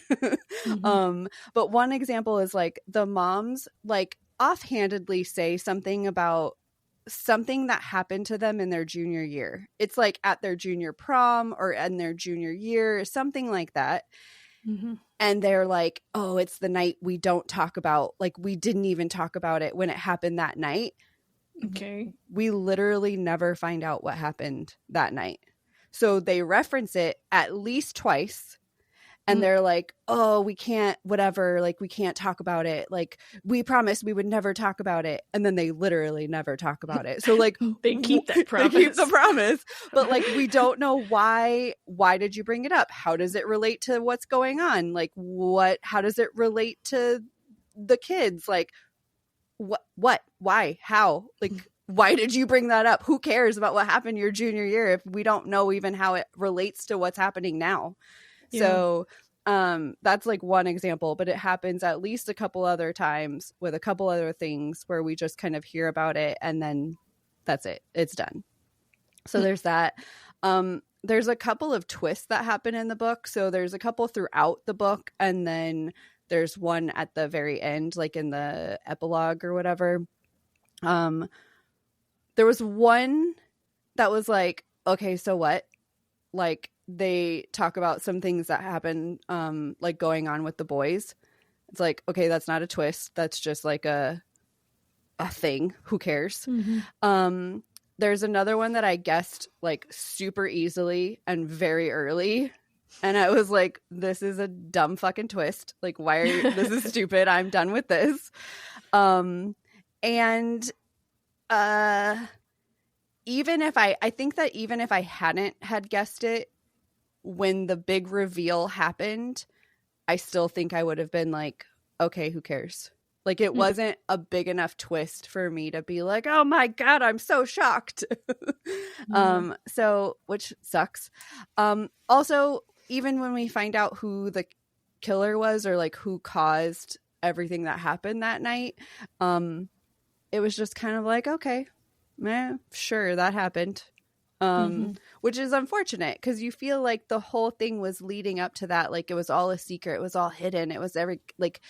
Mm-hmm. But one example is like the moms like offhandedly say something about something that happened to them in their junior year. It's like at their junior prom or in their junior year, something like that. Mm-hmm. And they're like, oh, it's the night we don't talk about, like we didn't even talk about it when it happened that night. Okay. We literally never find out what happened that night. So they reference it at least twice. And they're like, oh, we can't, whatever, like, we can't talk about it. Like, we promised we would never talk about it. And then they literally never talk about it. So, like, they keep that promise. They keep the promise. But, like, we don't know why. Why did you bring it up? How does it relate to what's going on? Like, how does it relate to the kids? Like, what, why, how? Like, why did you bring that up? Who cares about what happened your junior year if we don't know even how it relates to what's happening now? Yeah. So that's like one example, but it happens at least a couple other times with a couple other things where we just kind of hear about it and then that's it. It's done. So there's that. There's a couple of twists that happen in the book. So there's a couple throughout the book and then there's one at the very end, like in the epilogue or whatever. There was one that was like, okay, so what? Like, they talk about some things that happen like going on with the boys. It's like, okay, that's not a twist, that's just like a thing, who cares. Mm-hmm. There's another one that I guessed like super easily and very early, and I was like, this is a dumb fucking twist, like why are you this is stupid, I'm done with this. And even if I think that even if I hadn't had guessed it when the big reveal happened, I still think I would have been like, okay, who cares? Like, it wasn't a big enough twist for me to be like, oh my God, I'm so shocked. So, which sucks. Also, even when we find out who the killer was or like who caused everything that happened that night, it was just kind of like, okay, sure, that happened. Which is unfortunate because you feel like the whole thing was leading up to that. Like, it was all a secret. It was all hidden. It was like,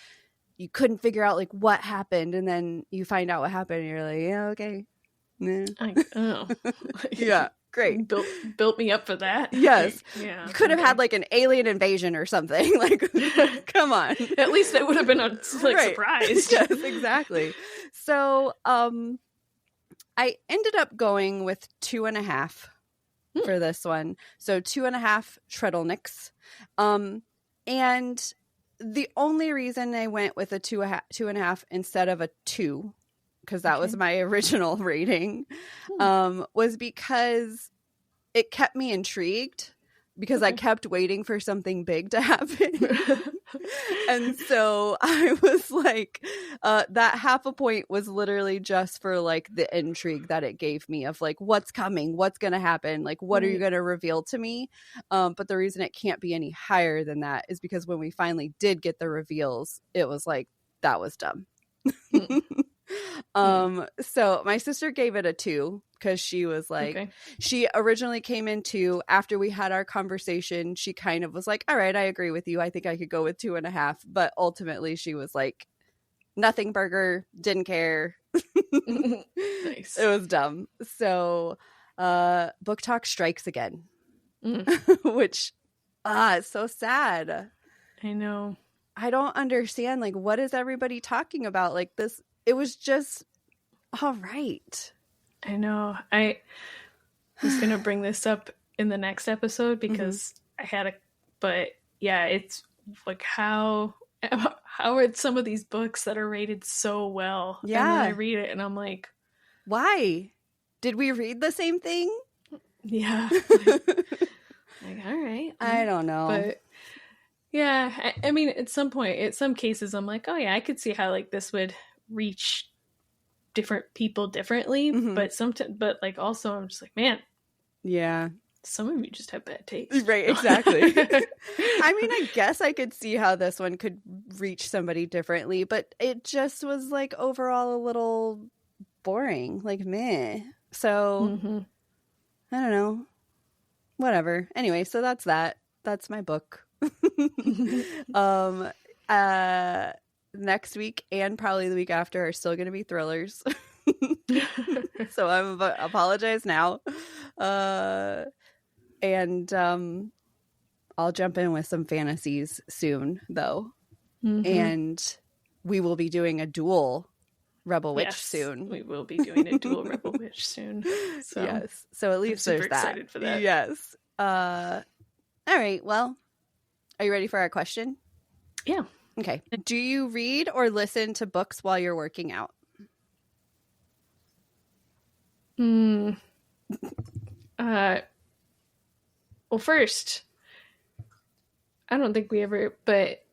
you couldn't figure out like what happened. And then you find out what happened and you're like, yeah, okay. Oh. Yeah, great. Built me up for that. Yes. Yeah. You could have had like an alien invasion or something. Like, come on. At least it would have been a surprise. Yes, exactly. So, I ended up going with 2.5 for this one. So 2.5 Treadleniks. And the only reason I went with a 2.5 instead of a 2, because that was my original rating, was because it kept me intrigued. Because I kept waiting for something big to happen. And so I was like, that half a point was literally just for like the intrigue that it gave me of like, what's coming? What's going to happen? Like, what are you going to reveal to me? But the reason it can't be any higher than that is because when we finally did get the reveals, it was like, that was dumb. So my sister gave it a 2 because she was like, she originally came in 2. After we had our conversation, she kind of was like, all right, I agree with you. I think I could go with 2.5. But ultimately she was like, nothing burger, didn't care. Nice. It was dumb. So book talk strikes again, which it's so sad. I know. I don't understand. Like, what is everybody talking about? Like, this, it was just all right. I know. I was going to bring this up in the next episode because I had but yeah, it's like how how are some of these books that are rated so well? Yeah. And then I read it and I'm like, why? Did we read the same thing? Yeah. Like, all right. I don't know. But yeah, I mean, at some point, at some cases, I'm like, oh yeah, I could see how like this would reach different people differently. Mhm. But sometimes, but like also, I'm just like, man, yeah, some of you just have bad taste. right, exactly. I mean, I guess I could see how this one could reach somebody differently, but it just was like overall a little boring, like meh. So I don't know. Whatever. Anyway, so that's that. That's my book. Next week and probably the week after are still going to be thrillers. So I'm apologize now. And I'll jump in with some fantasies soon though. And we will be doing a dual Rebel Witch soon. We will be doing a dual Rebel Witch soon. So yes. So at least I'm there's super that. excited for that. Yes. All right. Well, are you ready for our question? Yeah. Okay. Do you read or listen to books while you're working out? Well, first, I don't think we ever, but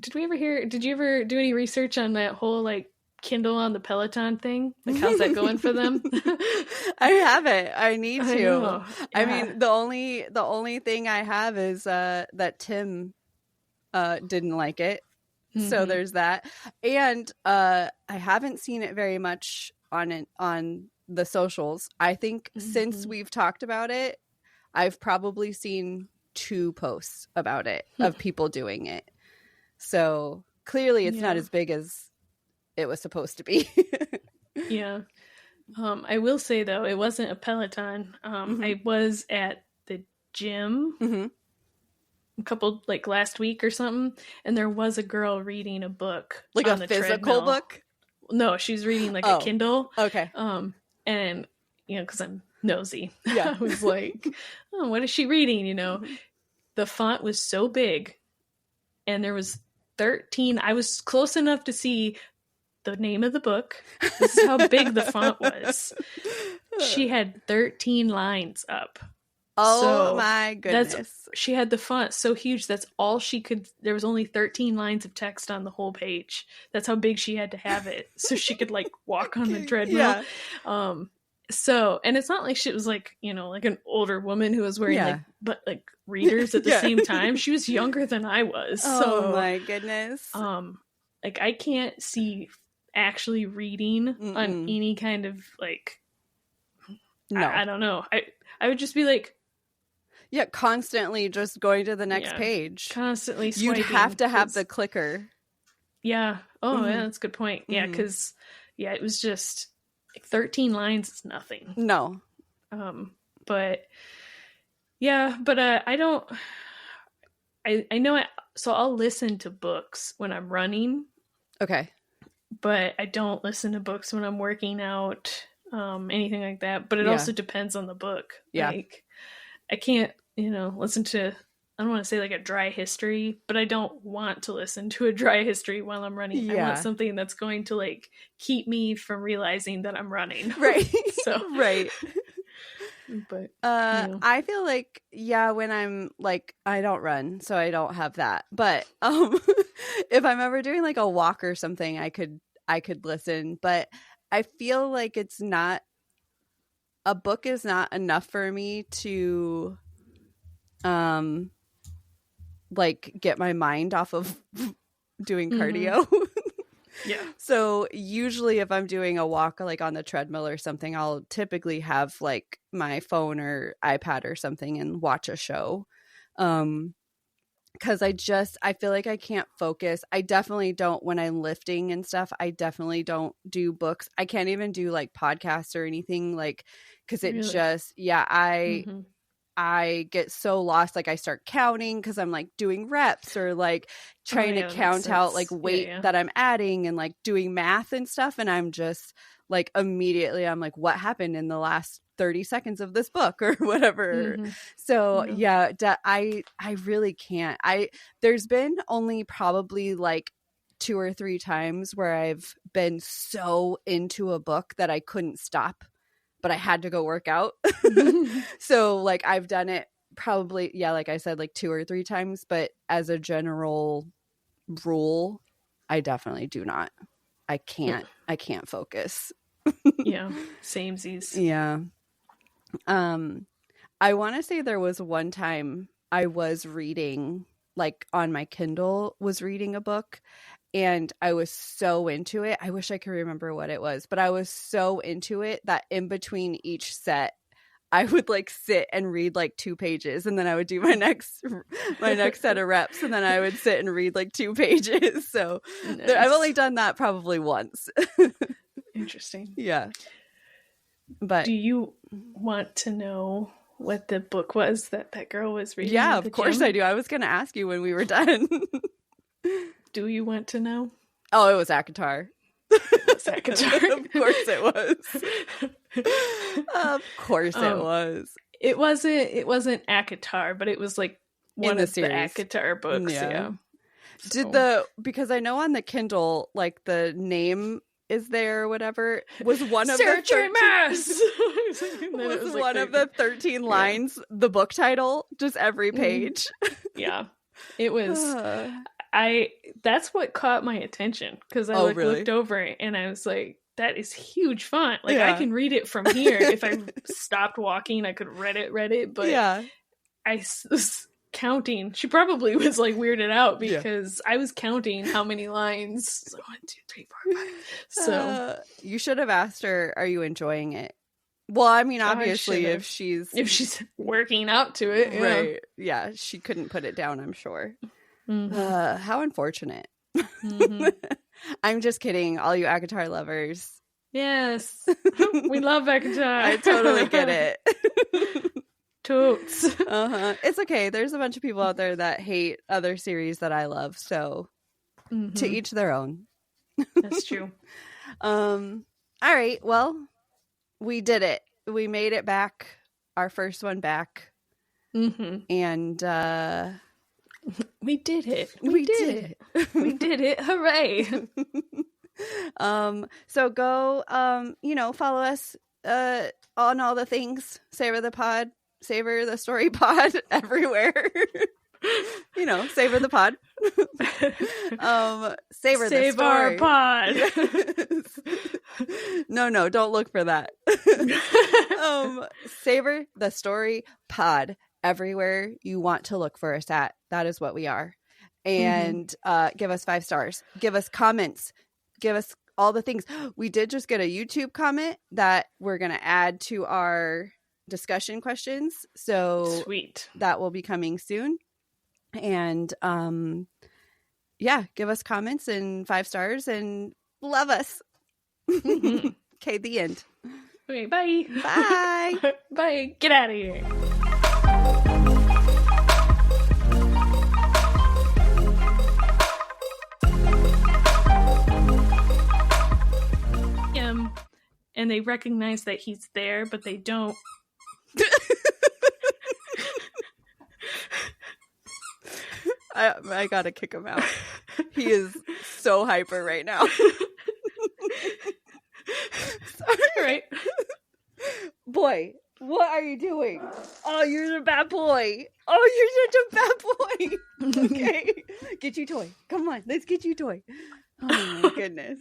did you ever do any research on that whole like Kindle on the Peloton thing? Like how's that going for them? I haven't. I need to. Yeah. I mean, the only thing I have is that Tim didn't like it. So there's that. And I haven't seen it very much on the socials. I think since we've talked about it, I've probably seen 2 posts about it of people doing it. So clearly it's not as big as it was supposed to be. Yeah. I will say though, it wasn't a Peloton. I was at the gym a couple like last week or something, and there was a girl reading a book, like on a the physical treadmill. book. No, she's reading like a Kindle. Okay. And you know, because I'm nosy, Yeah. I was like, oh, what is she reading? You know, the font was so big, and there was 13. I was close enough to see the name of the book. This is how big the font was. She had 13 lines up. Oh so my goodness. She had the font so huge. That's all she could. There was only 13 lines of text on the whole page. That's how big she had to have it. So she could like walk on the treadmill. Yeah. So, and it's not like she was like, you know, like an older woman who was wearing like readers at the Yeah. same time. She was younger than I was. Oh my goodness. Like I can't see actually reading on any kind of like, no. I don't know. I would just be like, yeah, constantly just going to the next page. Constantly swiping. You'd have to have the clicker. Yeah. Oh, yeah, that's a good point. Yeah, because, it was just, like, 13 lines is nothing. No. But, yeah, but I don't, I know, so I'll listen to books when I'm running. Okay. But I don't listen to books when I'm working out, anything like that. But it also depends on the book. Yeah. Like, I can't, listen to, I don't want to say like a dry history, but I don't want to listen to a dry history while I'm running. Yeah. I want something that's going to like keep me from realizing that I'm running. Right. So right. But I feel like when I'm like, I don't run, so I don't have that. But if I'm ever doing like a walk or something, I could listen. But I feel like a book is not enough for me to like get my mind off of doing cardio. Yeah. So usually if I'm doing a walk like on the treadmill or something, I'll typically have like my phone or iPad or something and watch a show. Because I feel like I can't focus. I definitely don't when I'm lifting and stuff. I definitely don't do books. I can't even do like podcasts or anything like because it just I get so lost. Like I start counting because I'm like doing reps or like trying to count out like weight that I'm adding and like doing math and stuff. And I'm just like immediately I'm like, what happened in the last 30 seconds of this book or whatever. So yeah, I really can't. There's been only probably like 2 or 3 times where I've been so into a book that I couldn't stop, but I had to go work out. So like I've done it probably, yeah, like I said, like 2 or 3 times, but as a general rule, I definitely do not. I can't focus. Yeah, samesies. Yeah. I want to say there was one time I was reading, like on my Kindle, was reading a book, and I was so into it. I wish I could remember what it was, but I was so into it that in between each set, I would like sit and read like 2 pages, and then I would do my next set of reps, and then I would sit and read like 2 pages. So nice. I've only done that probably once. Interesting. Yeah. But do you want to know what the book was that girl was reading? Yeah, of course I do. I was going to ask you when we were done. Do you want to know? Oh, it was ACOTAR. Of course it was. Of course it was. It wasn't ACOTAR, but it was like one of the ACOTAR books. Yeah. So. Because I know on the Kindle, like the name is there or whatever, was one of Search the your mess. was one of the 13 lines, the book title, just every page. Yeah. It was that's what caught my attention, because I looked over and I was like, that is huge font. Like I can read it from here. If I stopped walking, I could read it. But I was counting. She probably was like weirded out because I was counting how many lines. So 1, 2, 3, 4, 5. So you should have asked her, are you enjoying it? Well, I mean, obviously, if she's working out to it, right? Yeah, she couldn't put it down, I'm sure. How unfortunate. I'm just kidding, all you ACOTAR lovers. Yes, we love ACOTAR. I totally get it. Totes. It's okay. There's a bunch of people out there that hate other series that I love, so to each their own. That's true. All right. Well, we did it. We made it back. Our first one back. And we did it. We did it. We did it. Hooray. So go, follow us on all the things. Savor the pod, savor the story pod everywhere. Savor the pod. Savor the story. Save our pod. No, don't look for that. Savor the story pod everywhere you want to look for us at. That is what we are. And give us 5 stars. Give us comments. Give us all the things. We did just get a YouTube comment that we're going to add to our discussion questions. So sweet. That will be coming soon. And give us comments and 5 stars and love us. Okay, the end. Okay, bye. Bye. Bye. Get out of here. And they recognize that he's there, but they don't. I gotta kick him out. He is so hyper right now. Sorry. Right. Boy, what are you doing? Oh, you're a bad boy. Oh, you're such a bad boy. Okay. Get you a toy. Come on, let's get you a toy. Oh my goodness.